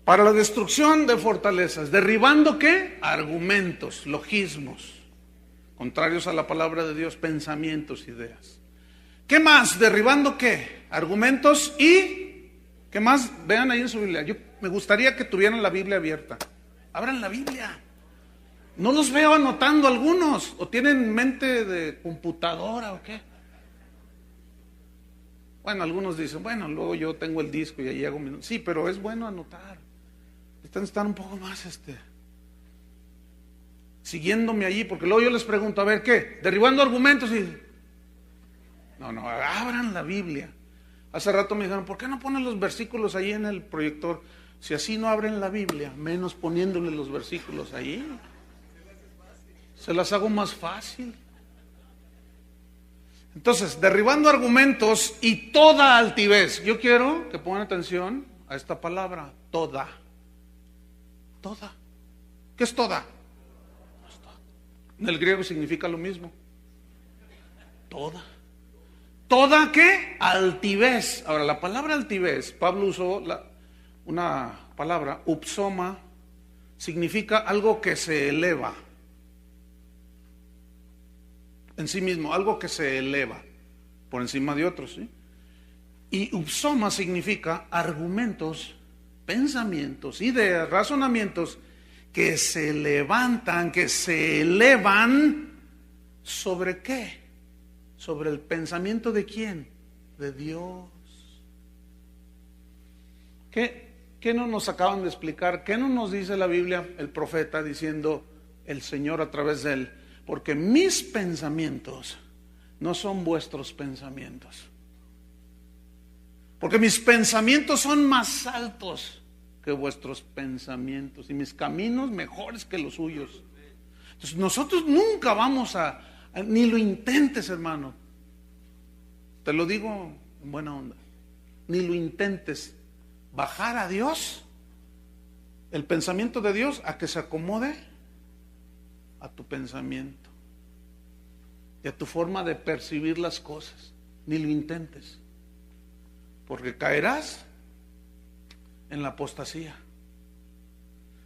Para la destrucción de fortalezas, derribando ¿qué? Argumentos, logismos, contrarios a la palabra de Dios, pensamientos, ideas. ¿Qué más? Derribando ¿qué? Argumentos y ¿qué más? Vean ahí en su Biblia. Yo me gustaría que tuvieran la Biblia abierta. Abran la Biblia. No los veo anotando algunos, o tienen mente de computadora o qué. Bueno, algunos dicen, bueno, luego yo tengo el disco y ahí hago mi... Sí, pero es bueno anotar. Están un poco más siguiéndome allí, porque luego yo les pregunto, a ver, ¿qué? Derribando argumentos y... No, abran la Biblia. Hace rato me dijeron, ¿por qué no ponen los versículos ahí en el proyector? Si así no abren la Biblia, menos poniéndole los versículos ahí. Se las hago más fácil. Entonces, derribando argumentos y toda altivez. Yo quiero que pongan atención a esta palabra, toda. Toda. ¿Qué es toda? En el griego significa lo mismo. Toda. ¿Toda qué? Altivez. Ahora, la palabra altivez, Pablo usó una palabra, upsoma, significa algo que se eleva en sí mismo, algo que se eleva por encima de otros, ¿sí? Y upsoma significa argumentos, pensamientos, ideas, razonamientos que se levantan, que se elevan. ¿Sobre qué? Sobre el pensamiento de quién, de Dios. ¿Qué no nos acaban de explicar? ¿Qué no nos dice la Biblia, el profeta, diciendo el Señor a través de él? Porque mis pensamientos no son vuestros pensamientos. Porque mis pensamientos son más altos que vuestros pensamientos y mis caminos mejores que los suyos. Entonces nosotros nunca vamos ni lo intentes, hermano. Te lo digo en buena onda. Ni lo intentes bajar a Dios, el pensamiento de Dios, a que se acomode a tu pensamiento y a tu forma de percibir las cosas. Ni lo intentes, porque caerás en la apostasía.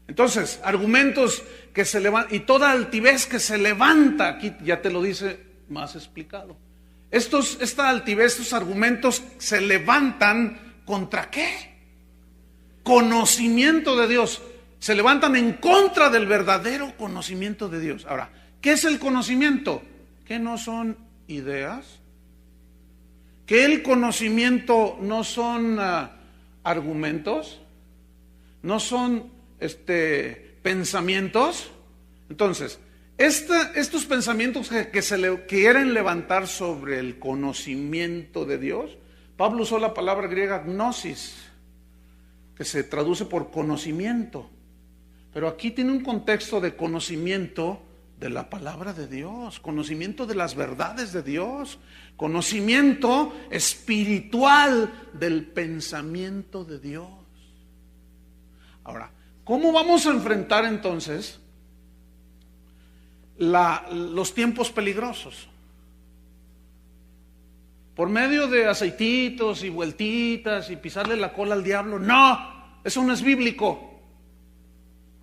Entonces, argumentos que se levantan, y toda altivez que se levanta, aquí ya te lo dice más explicado. Esta altivez, estos argumentos se levantan ¿contra qué? Conocimiento de Dios. Se levantan en contra del verdadero conocimiento de Dios. Ahora, ¿qué es el conocimiento? ¿Qué no son ideas? ¿Que el conocimiento no son argumentos? ¿No son pensamientos? Entonces, estos pensamientos que se quieren levantar sobre el conocimiento de Dios, Pablo usó la palabra griega gnosis, que se traduce por conocimiento, pero aquí tiene un contexto de conocimiento de la palabra de Dios, conocimiento de las verdades de Dios, conocimiento espiritual del pensamiento de Dios. Ahora, ¿cómo vamos a enfrentar entonces los tiempos peligrosos? ¿Por medio de aceititos y vueltitas y pisarle la cola al diablo? No, eso no es bíblico.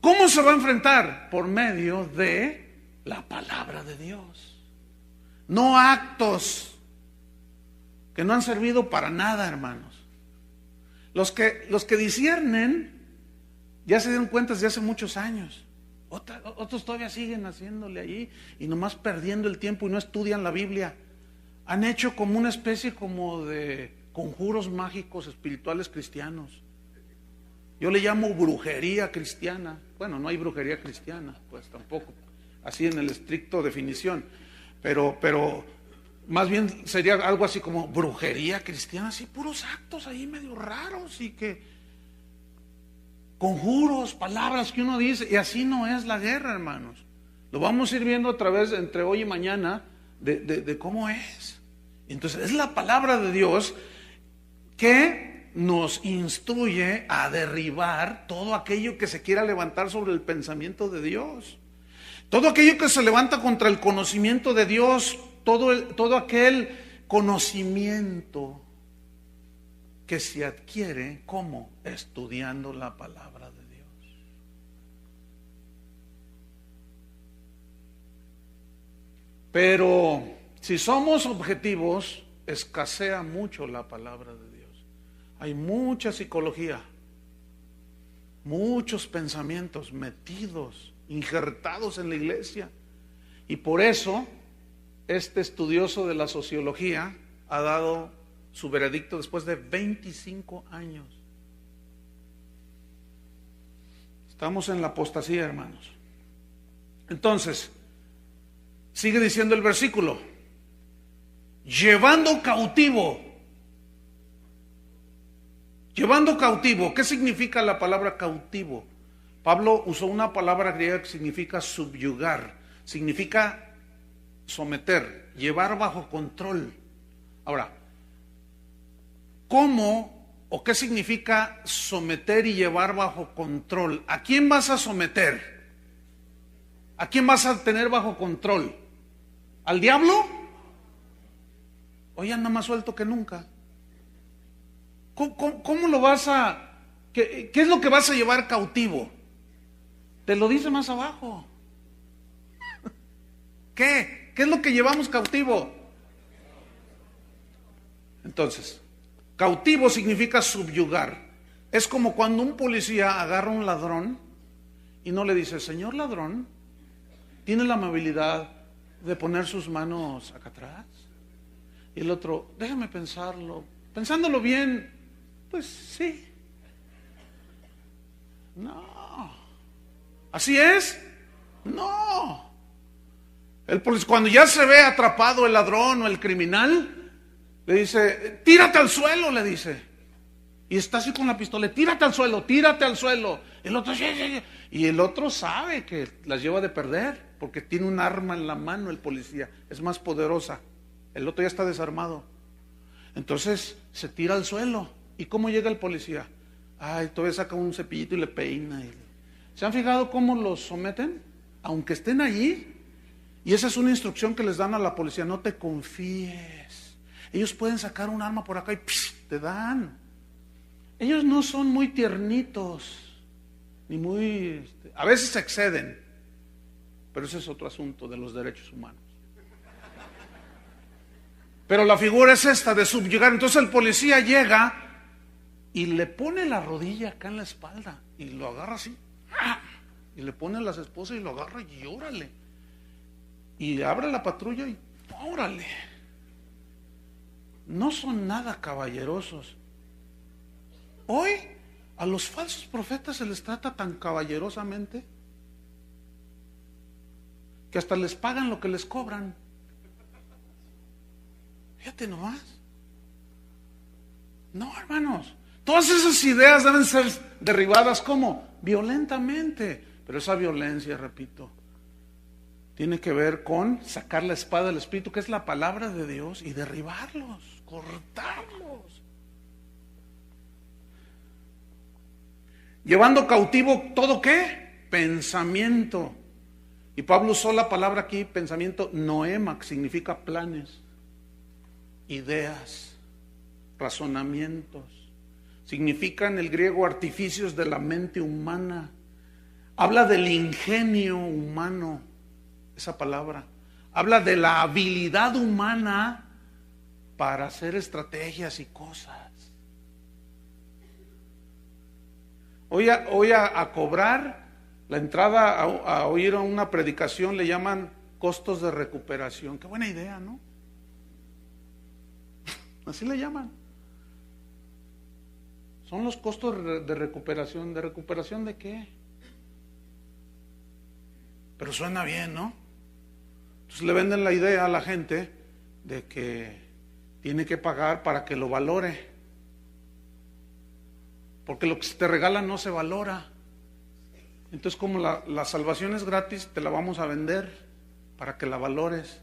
¿Cómo se va a enfrentar? Por medio de la palabra de Dios. No actos que no han servido para nada, hermanos. Los que disciernen ya se dieron cuenta desde hace muchos años. Otros todavía siguen haciéndole allí y nomás perdiendo el tiempo y no estudian la Biblia. Han hecho como una especie como de conjuros mágicos espirituales cristianos. Yo le llamo brujería cristiana. Bueno, no hay brujería cristiana, pues tampoco, así en el estricto definición. Pero más bien sería algo así como brujería cristiana, así puros actos ahí medio raros y que conjuros, palabras que uno dice, y así no es la guerra, hermanos. Lo vamos a ir viendo a través entre hoy y mañana de cómo es. Entonces es la palabra de Dios que nos instruye a derribar todo aquello que se quiera levantar sobre el pensamiento de Dios, todo aquello que se levanta contra el conocimiento de Dios, todo aquel conocimiento que se adquiere como estudiando la palabra de Dios. Pero si somos objetivos, escasea mucho la palabra de Dios. Hay mucha psicología, muchos pensamientos metidos, injertados en la iglesia. Y por eso este estudioso de la sociología ha dado su veredicto después de 25 años. Estamos en la apostasía, hermanos. Entonces, sigue diciendo el versículo: llevando cautivo. Llevando cautivo. ¿Qué significa la palabra cautivo? Pablo usó una palabra griega que significa subyugar, significa someter, llevar bajo control. Ahora, ¿cómo o qué significa someter y llevar bajo control? ¿A quién vas a someter? ¿A quién vas a tener bajo control? ¿Al diablo? Hoy anda más suelto que nunca. ¿Cómo lo vas a... ¿Qué es lo que vas a llevar cautivo? Te lo dice más abajo. ¿Qué? ¿Qué es lo que llevamos cautivo? Entonces, cautivo significa subyugar. Es como cuando un policía agarra a un ladrón y no le dice: señor ladrón, ¿tiene la amabilidad de poner sus manos acá atrás? Y el otro: déjame pensarlo. Pensándolo bien, pues sí. No. ¿Así es? No. Cuando ya se ve atrapado el ladrón o el criminal, le dice, tírate al suelo, le dice. Y está así con la pistola, tírate al suelo, tírate al suelo. El otro, y el otro sabe que las lleva de perder, porque tiene un arma en la mano el policía, es más poderosa. El otro ya está desarmado. Entonces se tira al suelo. ¿Y cómo llega el policía? Ay, todavía saca un cepillito y le peina. ¿Se han fijado cómo los someten? Aunque estén allí. Y esa es una instrucción que les dan a la policía, no te confíes. Ellos pueden sacar un arma por acá y te dan. Ellos no son muy tiernitos, ni muy... a veces se exceden, pero ese es otro asunto de los derechos humanos. Pero la figura es esta, de subyugar. Entonces el policía llega y le pone la rodilla acá en la espalda y lo agarra así, y le pone a las esposas y lo agarra y órale. Y abre la patrulla y órale. No son nada caballerosos. Hoy a los falsos profetas se les trata tan caballerosamente que hasta les pagan lo que les cobran. Fíjate nomás. No, hermanos, todas esas ideas deben ser derribadas ¿cómo? Violentamente. Pero esa violencia, repito, tiene que ver con sacar la espada del Espíritu, que es la palabra de Dios, y derribarlos, cortarlos. Llevando cautivo todo ¿qué? Pensamiento. Y Pablo usó la palabra aquí, pensamiento, noema, que significa planes, ideas, razonamientos. Significa en el griego artificios de la mente humana. Habla del ingenio humano, esa palabra. Habla de la habilidad humana para hacer estrategias y cosas. Hoy a cobrar la entrada a oír una predicación le llaman costos de recuperación. Qué buena idea, ¿no? Así le llaman. Son los costos de recuperación. ¿De recuperación de qué? Pero suena bien, ¿no? Entonces le venden la idea a la gente de que tiene que pagar para que lo valore. Porque lo que se te regala no se valora. Entonces, como la salvación es gratis, te la vamos a vender para que la valores.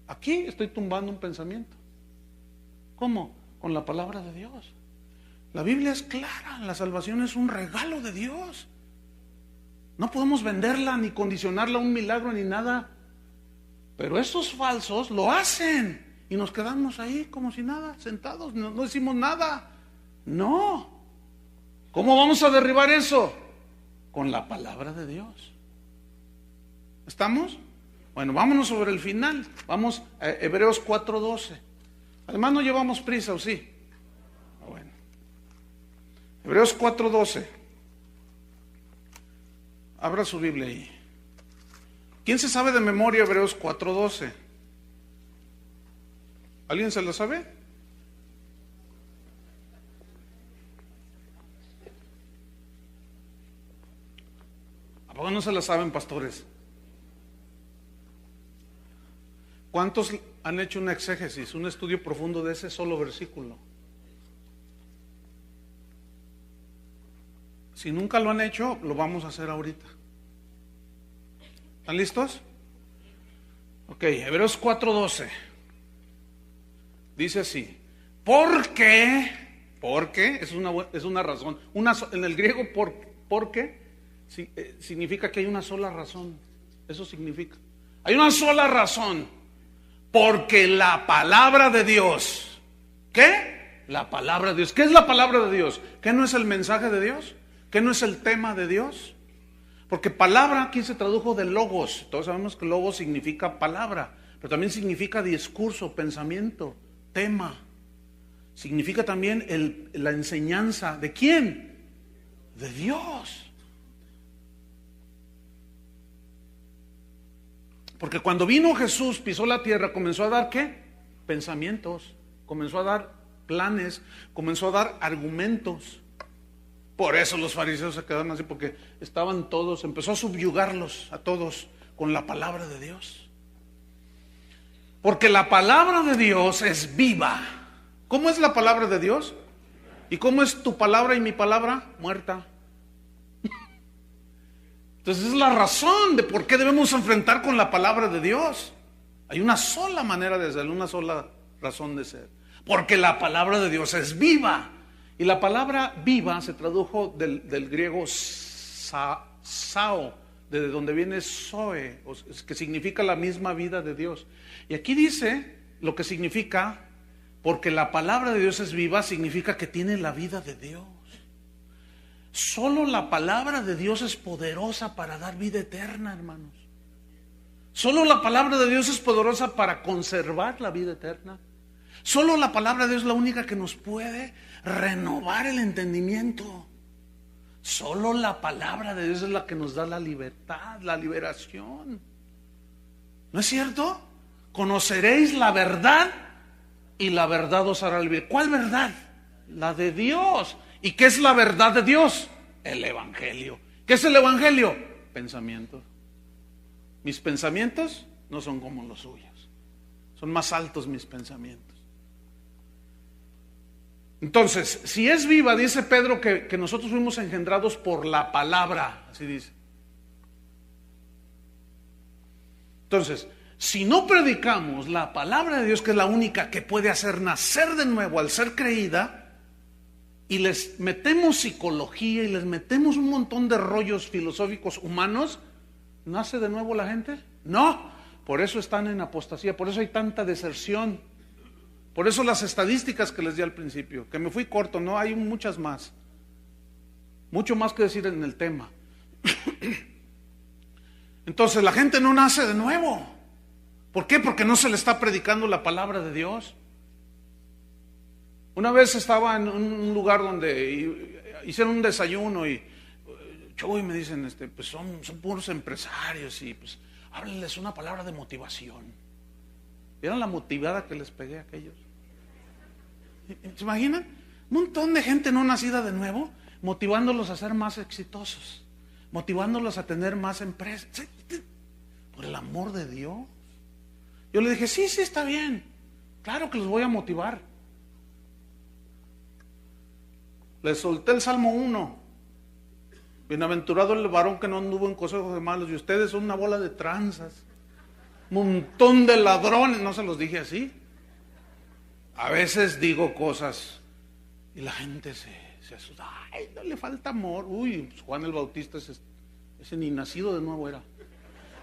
Aquí estoy tumbando un pensamiento. ¿Cómo? Con la palabra de Dios. La Biblia es clara, la salvación es un regalo de Dios. No podemos venderla ni condicionarla a un milagro ni nada. Pero estos falsos lo hacen y nos quedamos ahí como si nada, sentados, no decimos nada. No. ¿Cómo vamos a derribar eso? Con la palabra de Dios. ¿Estamos? Bueno, vámonos sobre el final. Vamos a Hebreos 4:12. Además no llevamos prisa, ¿o sí? Bueno. Hebreos 4:12. Abra su Biblia ahí. ¿Quién se sabe de memoria Hebreos 4:12? ¿Alguien se lo sabe? ¿A poco no se la saben, pastores? ¿Cuántos han hecho una exégesis, un estudio profundo de ese solo versículo? Si nunca lo han hecho, lo vamos a hacer ahorita. ¿Están listos? Ok, Hebreos 4:12. Dice así: porque es una razón. En el griego, porque significa que hay una sola razón. Eso significa. Hay una sola razón. Porque la palabra de Dios. ¿Qué? La palabra de Dios. ¿Qué es la palabra de Dios? ¿Qué no es el mensaje de Dios? ¿Qué no es el tema de Dios? Porque palabra aquí se tradujo de logos. Todos sabemos que logos significa palabra, pero también significa discurso, pensamiento, tema. Significa también la enseñanza. ¿De quién? De Dios. Porque cuando vino Jesús, pisó la tierra, comenzó a dar ¿qué? Pensamientos, comenzó a dar planes, comenzó a dar argumentos. Por eso los fariseos se quedaron así, porque estaban todos, empezó a subyugarlos a todos con la palabra de Dios. Porque la palabra de Dios es viva. ¿Cómo es la palabra de Dios? ¿Y cómo es tu palabra y mi palabra? Muerta. Entonces es la razón de por qué debemos enfrentar con la palabra de Dios. Hay una sola manera de hacerlo, una sola razón de ser. Porque la palabra de Dios es viva. Y la palabra viva se tradujo del griego sao, de donde viene zoe, que significa la misma vida de Dios. Y aquí dice lo que significa, porque la palabra de Dios es viva, significa que tiene la vida de Dios. Solo la palabra de Dios es poderosa para dar vida eterna, hermanos. Solo la palabra de Dios es poderosa para conservar la vida eterna. Solo la palabra de Dios es la única que nos puede renovar el entendimiento. Solo la palabra de Dios es la que nos da la libertad, la liberación. ¿No es cierto? Conoceréis la verdad y la verdad os hará libre. ¿Cuál verdad? La de Dios. ¿Y qué es la verdad de Dios? El Evangelio. ¿Qué es el Evangelio? Pensamientos. Mis pensamientos no son como los suyos. Son más altos mis pensamientos. Entonces, si es viva, dice Pedro que nosotros fuimos engendrados por la palabra, así dice. Entonces, si no predicamos la palabra de Dios, que es la única que puede hacer nacer de nuevo al ser creída, y les metemos psicología y les metemos un montón de rollos filosóficos humanos, ¿nace de nuevo la gente? No, por eso están en apostasía, por eso hay tanta deserción. Por eso las estadísticas que les di al principio, que me fui corto, no, hay muchas más. Mucho más que decir en el tema. Entonces la gente no nace de nuevo. ¿Por qué? Porque no se le está predicando la palabra de Dios. Una vez estaba en un lugar donde hicieron un desayuno y me dicen, pues son puros empresarios y pues háblenles una palabra de motivación. ¿Vieron la motivada que les pegué a aquellos? ¿Se imaginan? Un montón de gente no nacida de nuevo, motivándolos a ser más exitosos, motivándolos a tener más empresas. Por el amor de Dios. Yo le dije, sí, está bien. Claro que los voy a motivar. Les solté el Salmo 1. Bienaventurado el varón que no anduvo en consejos de malos, y ustedes son una bola de tranzas. Montón de ladrones, no se los dije así. A veces digo cosas y la gente se asusta. Ay, no le falta amor. Uy, pues Juan el Bautista, ese ni nacido de nuevo era.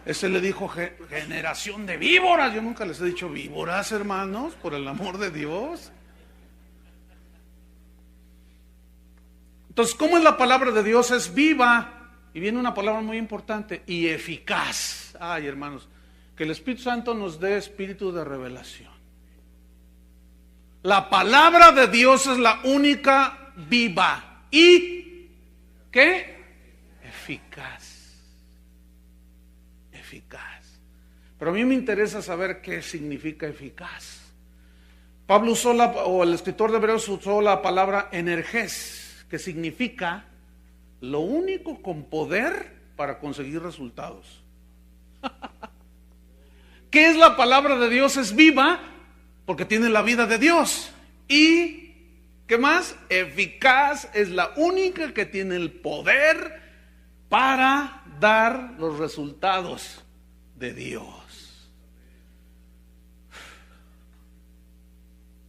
Ese le dijo generación de víboras. Yo nunca les he dicho víboras, hermanos, por el amor de Dios. Entonces, ¿cómo es la palabra de Dios? Es viva. Y viene una palabra muy importante, y eficaz. Ay, hermanos, que el Espíritu Santo nos dé espíritu de revelación. La palabra de Dios es la única viva y ¿qué? Eficaz. Eficaz. Pero a mí me interesa saber qué significa eficaz. Pablo usó el escritor de Hebreos usó la palabra energés, que significa lo único con poder para conseguir resultados. ¿Qué es la palabra de Dios? Es viva porque tiene la vida de Dios. Y, ¿qué más? Eficaz, es la única que tiene el poder para dar los resultados de Dios.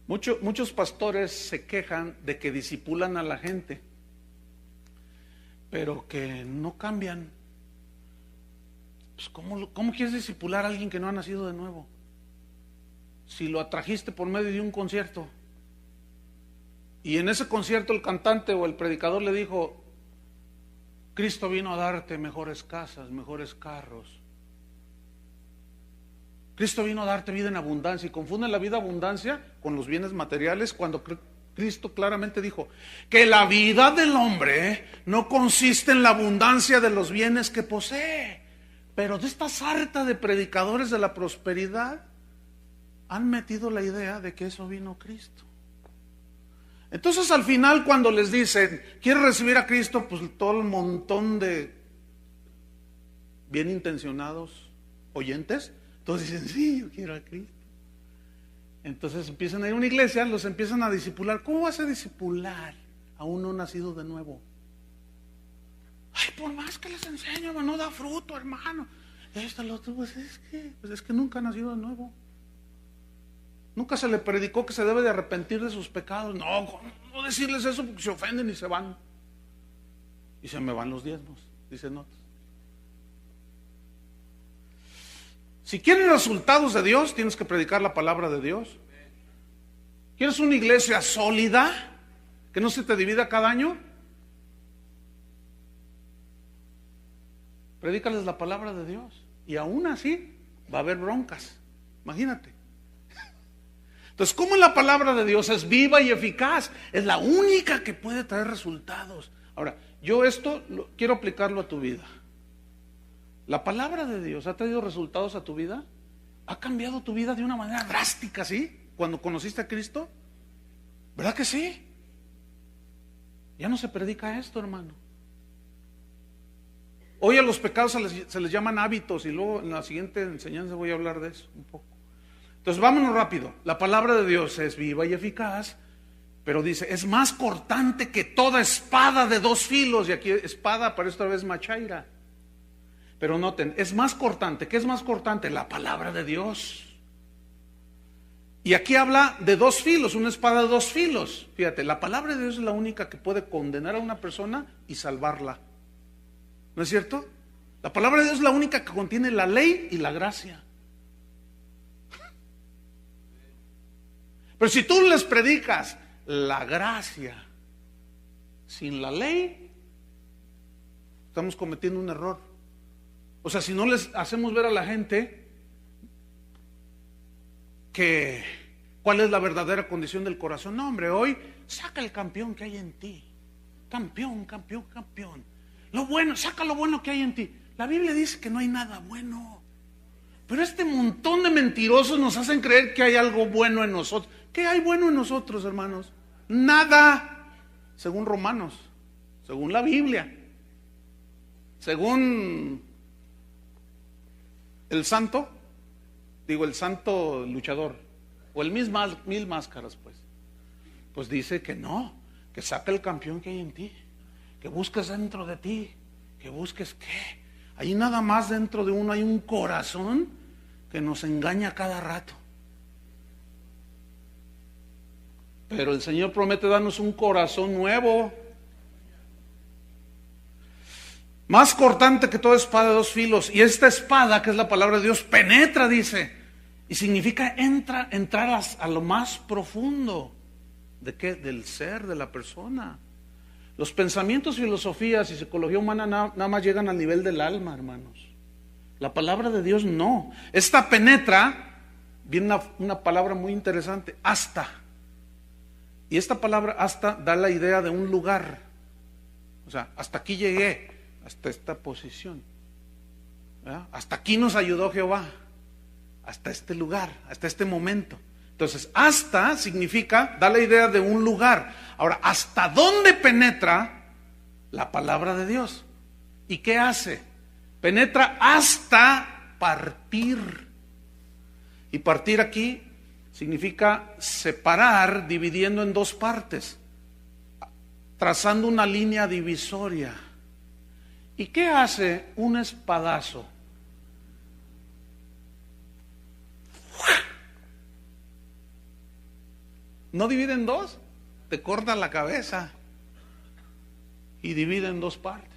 Muchos pastores se quejan de que discipulan a la gente, pero que no cambian. Pues ¿cómo quieres discipular a alguien que no ha nacido de nuevo? Si lo atrajiste por medio de un concierto y en ese concierto el cantante o el predicador le dijo: Cristo vino a darte mejores casas, mejores carros. Cristo vino a darte vida en abundancia, y confunden la vida abundancia con los bienes materiales, cuando Cristo claramente dijo que la vida del hombre no consiste en la abundancia de los bienes que posee. Pero de esta sarta de predicadores de la prosperidad han metido la idea de que eso vino Cristo. Entonces al final cuando les dicen, ¿quieres recibir a Cristo? Pues todo el montón de bien intencionados oyentes, todos dicen, sí, yo quiero a Cristo. Entonces empiezan a ir a una iglesia, los empiezan a discipular. ¿Cómo vas a discipular a uno nacido de nuevo? Ay, por más que les enseño, no da fruto, hermano. Esto, lo otro, pues es que nunca ha nacido de nuevo. Nunca se le predicó que se debe de arrepentir de sus pecados. No decirles eso porque se ofenden y se van. Y se me van los diezmos, dicen otros. Si quieres resultados de Dios, tienes que predicar la palabra de Dios. ¿Quieres una iglesia sólida, que no se te divida cada año? Predícales la palabra de Dios. Y aún así va a haber broncas. Imagínate. Entonces, ¿cómo la palabra de Dios es viva y eficaz? Es la única que puede traer resultados. Ahora, yo esto quiero aplicarlo a tu vida. ¿La palabra de Dios ha traído resultados a tu vida? ¿Ha cambiado tu vida de una manera drástica, sí? Cuando conociste a Cristo. ¿Verdad que sí? Ya no se predica esto, hermano. Hoy a los pecados se les llaman hábitos, y luego en la siguiente enseñanza voy a hablar de eso un poco. Entonces vámonos rápido. La palabra de Dios es viva y eficaz, pero dice, es más cortante que toda espada de dos filos. Y aquí espada aparece otra vez machaira. Pero noten, es más cortante. ¿Qué es más cortante? La palabra de Dios. Y aquí habla de dos filos, una espada de dos filos. Fíjate, la palabra de Dios es la única que puede condenar a una persona y salvarla. ¿No es cierto? La palabra de Dios es la única que contiene la ley y la gracia. Pero si tú les predicas la gracia sin la ley, estamos cometiendo un error. O sea, si no les hacemos ver a la gente que cuál es la verdadera condición del corazón. No, hombre, hoy saca el campeón que hay en ti. Campeón, campeón, campeón. Lo bueno, saca lo bueno que hay en ti. La Biblia dice que no hay nada bueno. Pero este montón de mentirosos nos hacen creer que hay algo bueno en nosotros. ¿Qué hay bueno en nosotros, hermanos? Nada. Según Romanos, según la Biblia, según el santo luchador, o el mil máscaras, pues dice que no, que saca el campeón que hay en ti, que busques dentro de ti, que busques qué. Ahí nada más dentro de uno hay un corazón que nos engaña cada rato. Pero el Señor promete darnos un corazón nuevo. Más cortante que toda espada de dos filos. Y esta espada, que es la palabra de Dios, penetra, dice. Y significa entrar a lo más profundo. ¿De qué? Del ser, de la persona. Los pensamientos, filosofías y psicología humana nada más llegan al nivel del alma, hermanos. La palabra de Dios no. Esta penetra, viene una palabra muy interesante, hasta. Y esta palabra hasta da la idea de un lugar. O sea, hasta aquí llegué, hasta esta posición. ¿Verdad? Hasta aquí nos ayudó Jehová. Hasta este lugar, hasta este momento. Entonces, hasta significa, da la idea de un lugar. Ahora, ¿hasta dónde penetra la palabra de Dios? ¿Y qué hace? Penetra hasta partir. Y partir aquí significa separar, dividiendo en dos partes, trazando una línea divisoria. ¿Y qué hace un espadazo? ¿No divide en dos? Te corta la cabeza y divide en dos partes.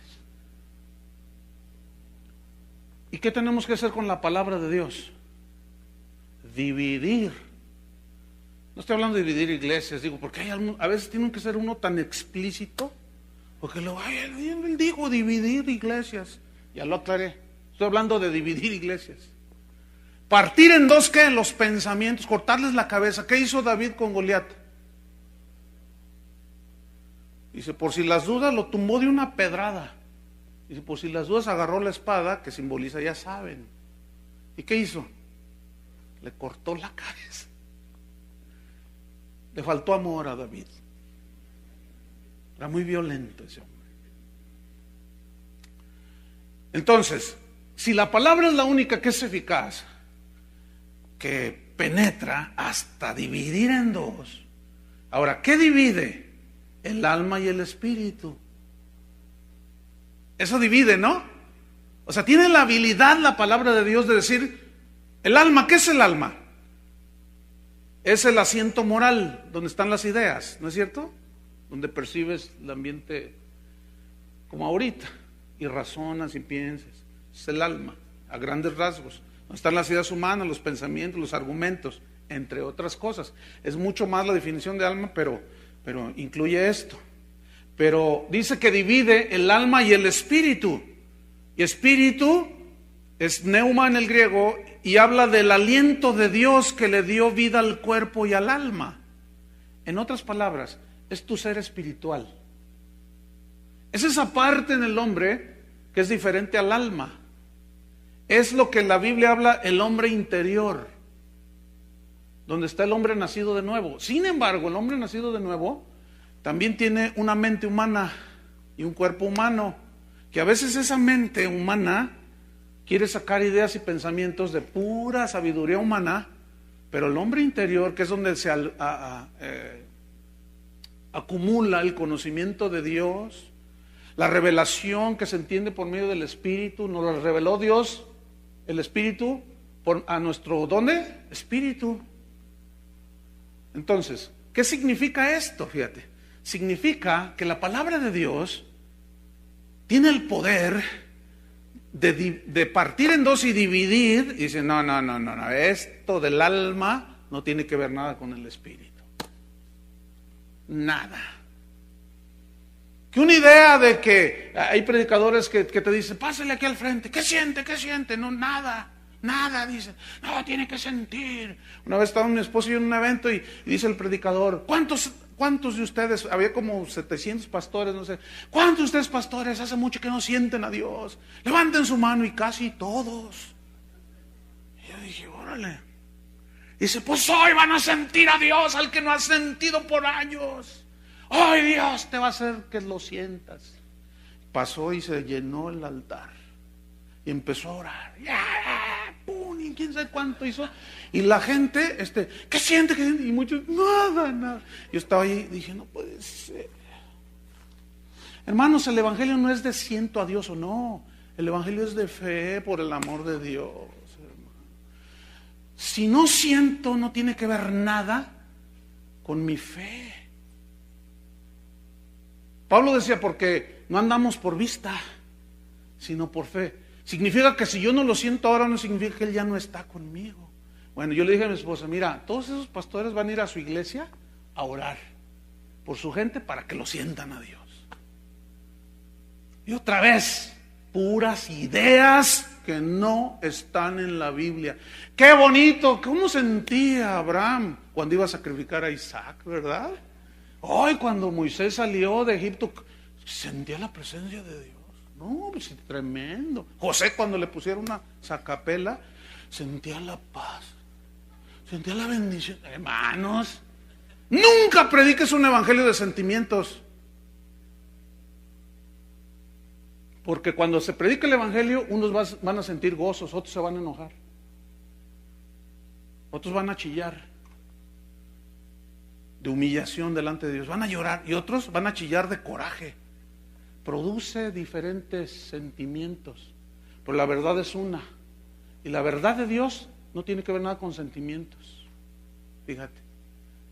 ¿Y qué tenemos que hacer con la palabra de Dios? Dividir. No estoy hablando de dividir iglesias, digo, porque a veces tiene que ser uno tan explícito, porque él dijo dividir iglesias. Ya lo aclaré. Estoy hablando de dividir iglesias. Partir en dos, ¿qué? Los pensamientos, cortarles la cabeza. ¿Qué hizo David con Goliat? Dice, por si las dudas, lo tumbó de una pedrada. Dice, por si las dudas, agarró la espada, que simboliza, ya saben. ¿Y qué hizo? Le cortó la cabeza. Le faltó amor a David. Era muy violento ese hombre. Entonces, si la palabra es la única que es eficaz, que penetra hasta dividir en dos. Ahora, ¿qué divide? El alma y el espíritu. Eso divide, ¿no? O sea, tiene la habilidad la palabra de Dios de decir, el alma, ¿qué es el alma? Es el asiento moral donde están las ideas, ¿no es cierto? Donde percibes el ambiente como ahorita y razonas y piensas. Es el alma, a grandes rasgos. Donde están las ideas humanas, los pensamientos, los argumentos, entre otras cosas. Es mucho más la definición de alma, pero incluye esto. Pero dice que divide el alma y el espíritu. Y espíritu es pneuma en el griego y habla del aliento de Dios que le dio vida al cuerpo y al alma. En otras palabras, es tu ser espiritual. Es esa parte en el hombre que es diferente al alma. Es lo que en la Biblia habla el hombre interior, donde está el hombre nacido de nuevo. Sin embargo, el hombre nacido de nuevo también tiene una mente humana y un cuerpo humano, que a veces esa mente humana quiere sacar ideas y pensamientos de pura sabiduría humana, pero el hombre interior, que es donde se acumula el conocimiento de Dios, la revelación que se entiende por medio del Espíritu, nos la reveló Dios, el Espíritu, a nuestro, ¿dónde? Espíritu. Entonces, ¿qué significa esto? Fíjate, significa que la palabra de Dios tiene el poder de partir en dos y dividir, y dice, no, esto del alma no tiene que ver nada con el espíritu. Nada. Que una idea de que hay predicadores que te dicen, pásale aquí al frente, ¿qué siente? ¿Qué siente? No, nada, dicen, no, tiene que sentir. Una vez estaba mi esposo y en un evento y dice el predicador, ¿Cuántos de ustedes, había como 700 pastores, no sé, cuántos de ustedes pastores hace mucho que no sienten a Dios? Levanten su mano y casi todos. Y yo dije, órale. Dice, pues hoy van a sentir a Dios al que no has sentido por años. Hoy Dios te va a hacer que lo sientas. Pasó y se llenó el altar y empezó a orar. ¡Pum! Y quién sabe cuánto hizo. Y la gente, ¿qué siente? Y muchos, nada. Yo estaba ahí y dije, no puede ser. Hermanos, el evangelio no es de siento a Dios o no. El evangelio es de fe por el amor de Dios, hermano. Si no siento, no tiene que ver nada con mi fe. Pablo decía, porque no andamos por vista, sino por fe. Significa que si yo no lo siento ahora, no significa que Él ya no está conmigo. Bueno, yo le dije a mi esposa, mira, todos esos pastores van a ir a su iglesia a orar por su gente para que lo sientan a Dios. Y otra vez, puras ideas que no están en la Biblia. Qué bonito, ¿cómo sentía Abraham cuando iba a sacrificar a Isaac, verdad? Hoy cuando Moisés salió de Egipto, sentía la presencia de Dios. No, pues tremendo. José cuando le pusieron una sacapela, sentía la paz, sentía la bendición. Hermanos, nunca prediques un evangelio de sentimientos. Porque cuando se predica el evangelio, unos van a sentir gozos, otros se van a enojar, otros van a chillar de humillación delante de Dios, van a llorar, y otros van a chillar de coraje. Produce diferentes sentimientos, pero la verdad es una, y la verdad de Dios no tiene que ver nada con sentimientos. Fíjate,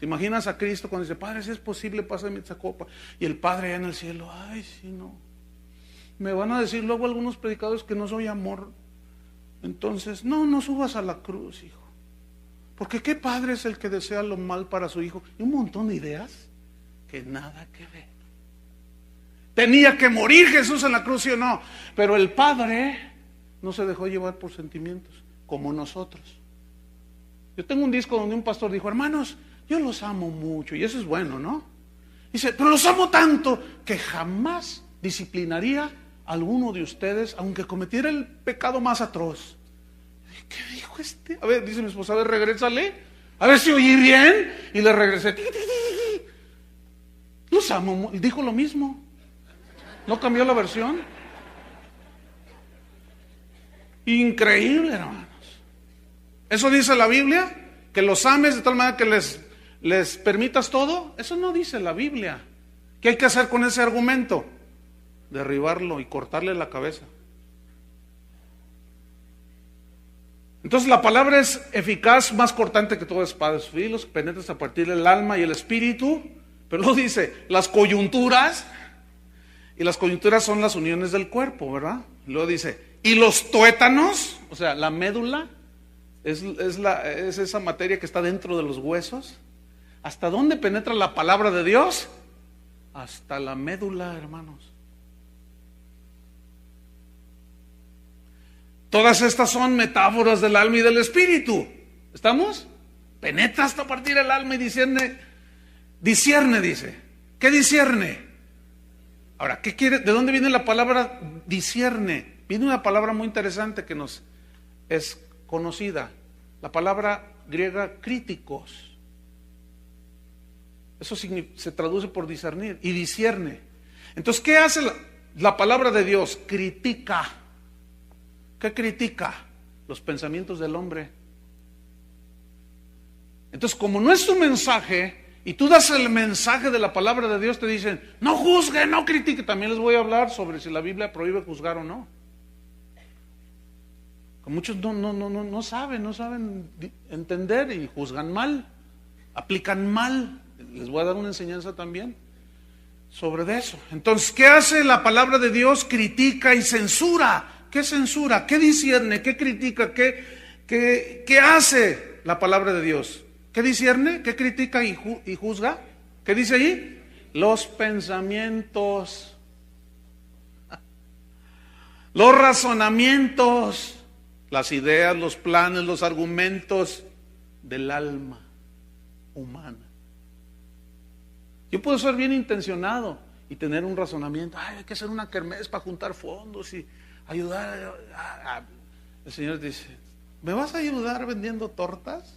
¿te imaginas a Cristo cuando dice, Padre, si es posible, pásame esta copa? Y el Padre allá en el cielo, ay, si no. Me van a decir luego algunos predicadores que no soy amor. Entonces, no subas a la cruz, hijo. Porque qué padre es el que desea lo mal para su hijo. Y un montón de ideas que nada que ver. Tenía que morir Jesús en la cruz, ¿sí o no? Pero el Padre no se dejó llevar por sentimientos, como nosotros. Yo tengo un disco donde un pastor dijo, hermanos, yo los amo mucho, y eso es bueno, ¿no? Dice, pero los amo tanto que jamás disciplinaría a alguno de ustedes, aunque cometiera el pecado más atroz. ¿Qué dijo este? A ver, dice mi esposa, a ver, regrésale, a ver si oí bien, y le regresé. dijo lo mismo. ¿No cambió la versión? Increíble, hermanos. ¿Eso dice la Biblia? ¿Que los ames de tal manera que les permitas todo? Eso no dice la Biblia. ¿Qué hay que hacer con ese argumento? Derribarlo y cortarle la cabeza. Entonces la palabra es eficaz, más cortante que toda espada de dos filos, penetra hasta partir el alma y el espíritu. Pero luego dice, las coyunturas, y las coyunturas son las uniones del cuerpo, ¿verdad? Luego dice, y los tuétanos, o sea, la médula, es esa materia que está dentro de los huesos. ¿Hasta dónde penetra la palabra de Dios? Hasta la médula, hermanos. Todas estas son metáforas del alma y del espíritu. ¿Estamos? Penetra hasta partir el alma y discierne, dice. ¿Qué discierne? Ahora, ¿qué quiere? ¿De dónde viene la palabra discierne? Viene una palabra muy interesante que nos es conocida. La palabra griega críticos. Eso se traduce por discernir y discierne. Entonces, ¿qué hace la palabra de Dios? Critica. ¿Qué critica? Los pensamientos del hombre. Entonces, como no es tu mensaje, y tú das el mensaje de la palabra de Dios, te dicen, no juzgue, no critique. También les voy a hablar sobre si la Biblia prohíbe juzgar o no. Muchos no saben entender y juzgan mal, aplican mal. Les voy a dar una enseñanza también sobre eso. Entonces, ¿qué hace la palabra de Dios? Critica y censura. ¿Qué censura? ¿Qué discierne? ¿Qué critica? ¿Qué hace la palabra de Dios? ¿Qué discierne? ¿Qué critica y juzga? ¿Qué dice ahí? Los pensamientos, los razonamientos, las ideas, los planes, los argumentos del alma humana. Yo puedo ser bien intencionado y tener un razonamiento. Hay que hacer una kermés para juntar fondos y ayudar. El Señor dice, ¿me vas a ayudar vendiendo tortas?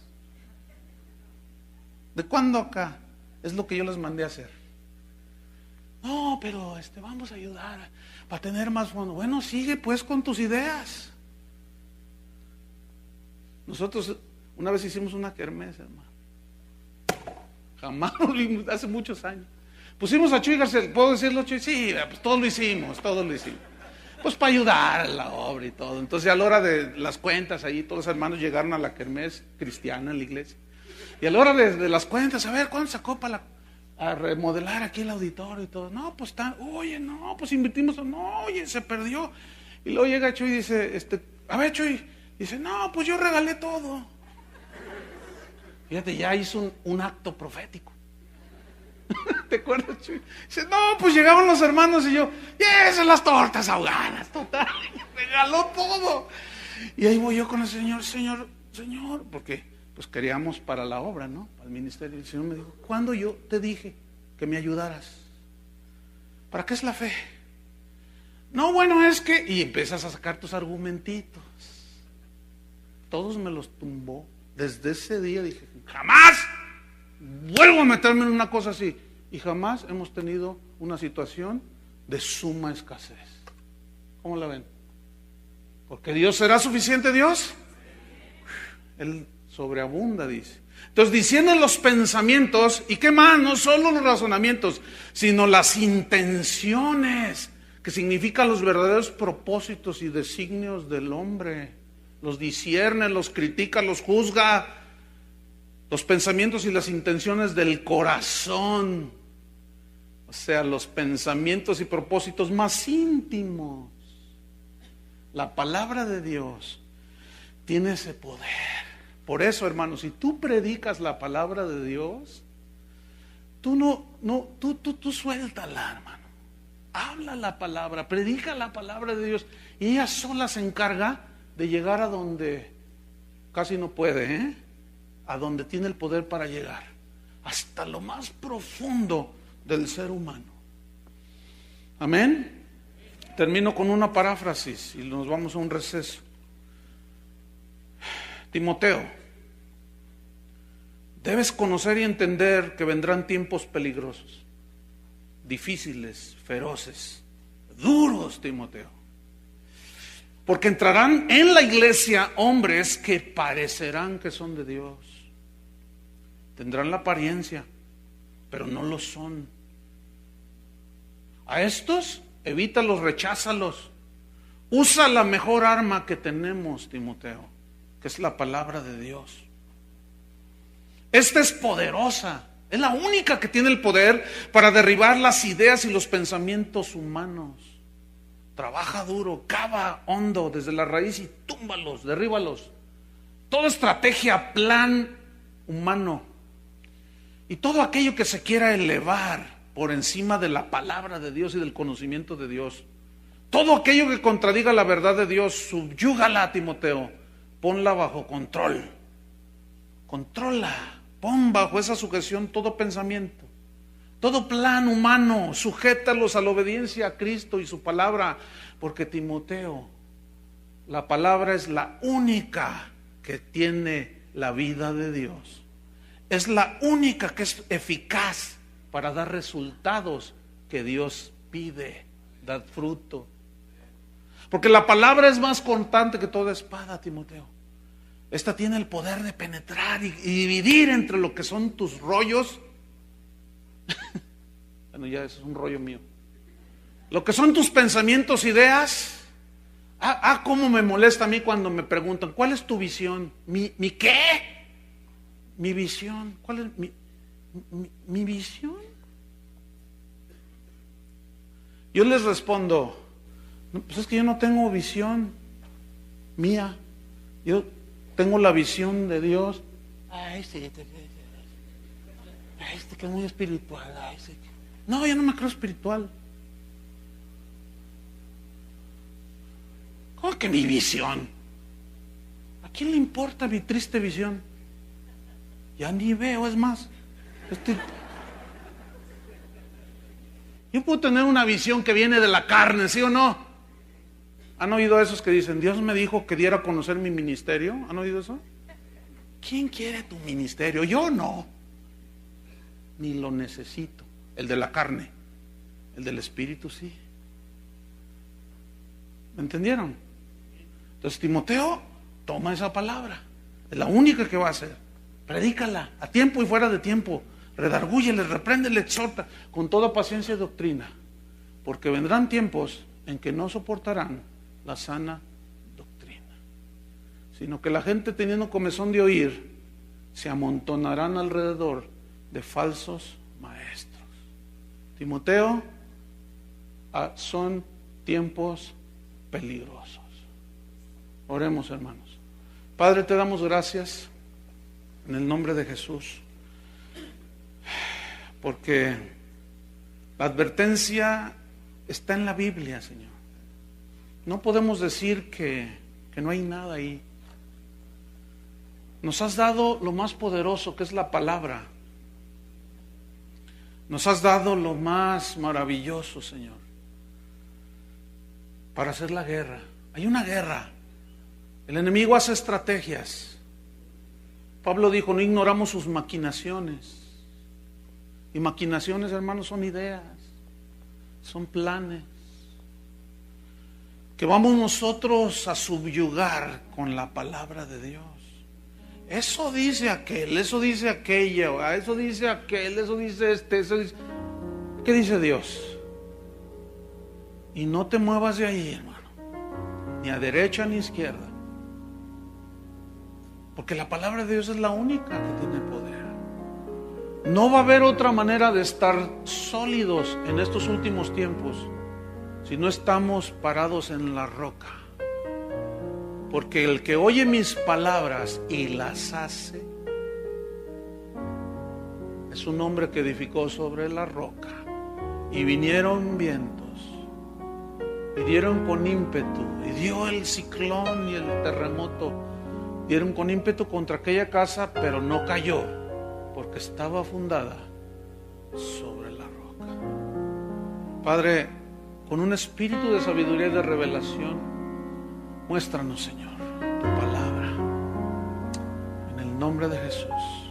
¿De cuándo acá? Es lo que yo les mandé a hacer. No, pero vamos a ayudar para tener más fondos. Bueno, sigue pues con tus ideas. Nosotros una vez hicimos una kermés, hermano. Jamás lo vimos, hace muchos años. Pusimos a Chuy García, ¿puedo decirlo, Chuy? Sí, pues todos lo hicimos. Pues para ayudar a la obra y todo. Entonces a la hora de las cuentas, ahí todos los hermanos llegaron a la kermés cristiana en la iglesia. Y a la hora de las cuentas, a ver, ¿cuánto sacó para a remodelar aquí el auditorio y todo? No, pues oye, no, pues invertimos, no, oye, se perdió. Y luego llega Chuy y dice, a ver, Chuy, dice, no, pues yo regalé todo. Fíjate, ya hizo un acto profético. ¿Te acuerdas, Chuy? Dice, no, pues llegaban los hermanos y yo, esas las tortas ahogadas, total, regaló todo. Y ahí voy yo con el Señor, porque pues queríamos para la obra, ¿no? Para el ministerio. El Señor me dijo, ¿cuándo yo te dije que me ayudaras? ¿Para qué es la fe? No, bueno, es que... Y empiezas a sacar tus argumentitos. Todos me los tumbó. Desde ese día dije, jamás vuelvo a meterme en una cosa así. Y jamás hemos tenido una situación de suma escasez. ¿Cómo la ven? Porque Dios será suficiente, Dios. Él sobreabunda, dice. Entonces, diciendo los pensamientos, ¿y qué más? No solo los razonamientos, sino las intenciones, que significan los verdaderos propósitos y designios del hombre. Los discierne, los critica, los juzga. Los pensamientos y las intenciones del corazón. O sea, los pensamientos y propósitos más íntimos. La palabra de Dios tiene ese poder. Por eso, hermanos, si tú predicas la palabra de Dios, tú suéltala, hermano. Habla la palabra, predica la palabra de Dios. Y ella sola se encarga de llegar a donde casi no puede, a donde tiene el poder para llegar, hasta lo más profundo del ser humano. Amén. Termino con una paráfrasis y nos vamos a un receso. Timoteo, debes conocer y entender que vendrán tiempos peligrosos. difíciles, feroces, duros, Timoteo. Porque entrarán en la iglesia hombres que parecerán que son de Dios. Tendrán la apariencia, pero no lo son. A estos, evítalos, recházalos. Usa la mejor arma que tenemos, Timoteo, que es la palabra de Dios. Esta es poderosa, es la única que tiene el poder para derribar las ideas y los pensamientos humanos. Trabaja duro, cava hondo desde la raíz y túmbalos, derríbalos. Toda estrategia, plan humano y todo aquello que se quiera elevar por encima de la palabra de Dios y del conocimiento de Dios, todo aquello que contradiga la verdad de Dios, subyúgala, Timoteo, ponla bajo control. Controla, pon bajo esa sujeción todo pensamiento, todo plan humano, sujétalos a la obediencia a Cristo y su palabra, porque Timoteo, la palabra es la única que tiene la vida de Dios. Es la única que es eficaz para dar resultados que Dios pide, dar fruto. Porque la palabra es más cortante que toda espada, Timoteo. Esta tiene el poder de penetrar y dividir entre lo que son tus rollos. Bueno, ya eso es un rollo mío. Lo que son tus pensamientos, ideas. Cómo me molesta a mí cuando me preguntan, ¿cuál es tu visión? ¿Mi qué? Mi visión. ¿Cuál es mi visión? Yo les respondo, no, pues es que yo no tengo visión mía. Yo tengo la visión de Dios. Este que es muy espiritual. No, yo no me creo espiritual. ¿Cómo que mi visión? ¿A quién le importa mi triste visión? Ya ni veo, es más. Yo puedo tener una visión que viene de la carne, ¿sí o no? ¿Han oído esos que dicen, Dios me dijo que diera a conocer mi ministerio? ¿Han oído eso? ¿Quién quiere tu ministerio? Yo no. Ni lo necesito. El de la carne. El del espíritu sí. ¿Me entendieron? Entonces Timoteo, toma esa palabra. Es la única que va a hacer. Predícala a tiempo y fuera de tiempo. Redargúyele, repréndele, exhorta con toda paciencia y doctrina. Porque vendrán tiempos en que no soportarán la sana doctrina, sino que la gente, teniendo comezón de oír, se amontonarán alrededor de falsos maestros. Timoteo, son tiempos peligrosos. Oremos, hermanos. Padre, te damos gracias en el nombre de Jesús, porque la advertencia está en la Biblia, Señor. No podemos decir que no hay nada ahí. Nos has dado lo más poderoso, que es la palabra. Nos has dado lo más maravilloso, Señor, para hacer la guerra. Hay una guerra. El enemigo hace estrategias. Pablo dijo, no ignoramos sus maquinaciones. Y maquinaciones, hermanos, son ideas, son planes que vamos nosotros a subyugar con la palabra de Dios. Eso dice aquel, eso dice aquella, eso dice aquel, eso dice eso dice... ¿Qué dice Dios? Y no te muevas de ahí, hermano, ni a derecha ni a izquierda, porque la palabra de Dios es la única que tiene poder. No va a haber otra manera de estar sólidos en estos últimos tiempos si no estamos parados en la roca. Porque el que oye mis palabras y las hace es un hombre que edificó sobre la roca. Y vinieron vientos, y dieron con ímpetu, y dio el ciclón y el terremoto, dieron con ímpetu contra aquella casa, pero no cayó, porque estaba fundada sobre la roca. Padre, con un espíritu de sabiduría y de revelación, muéstranos, Señor, tu palabra. En el nombre de Jesús.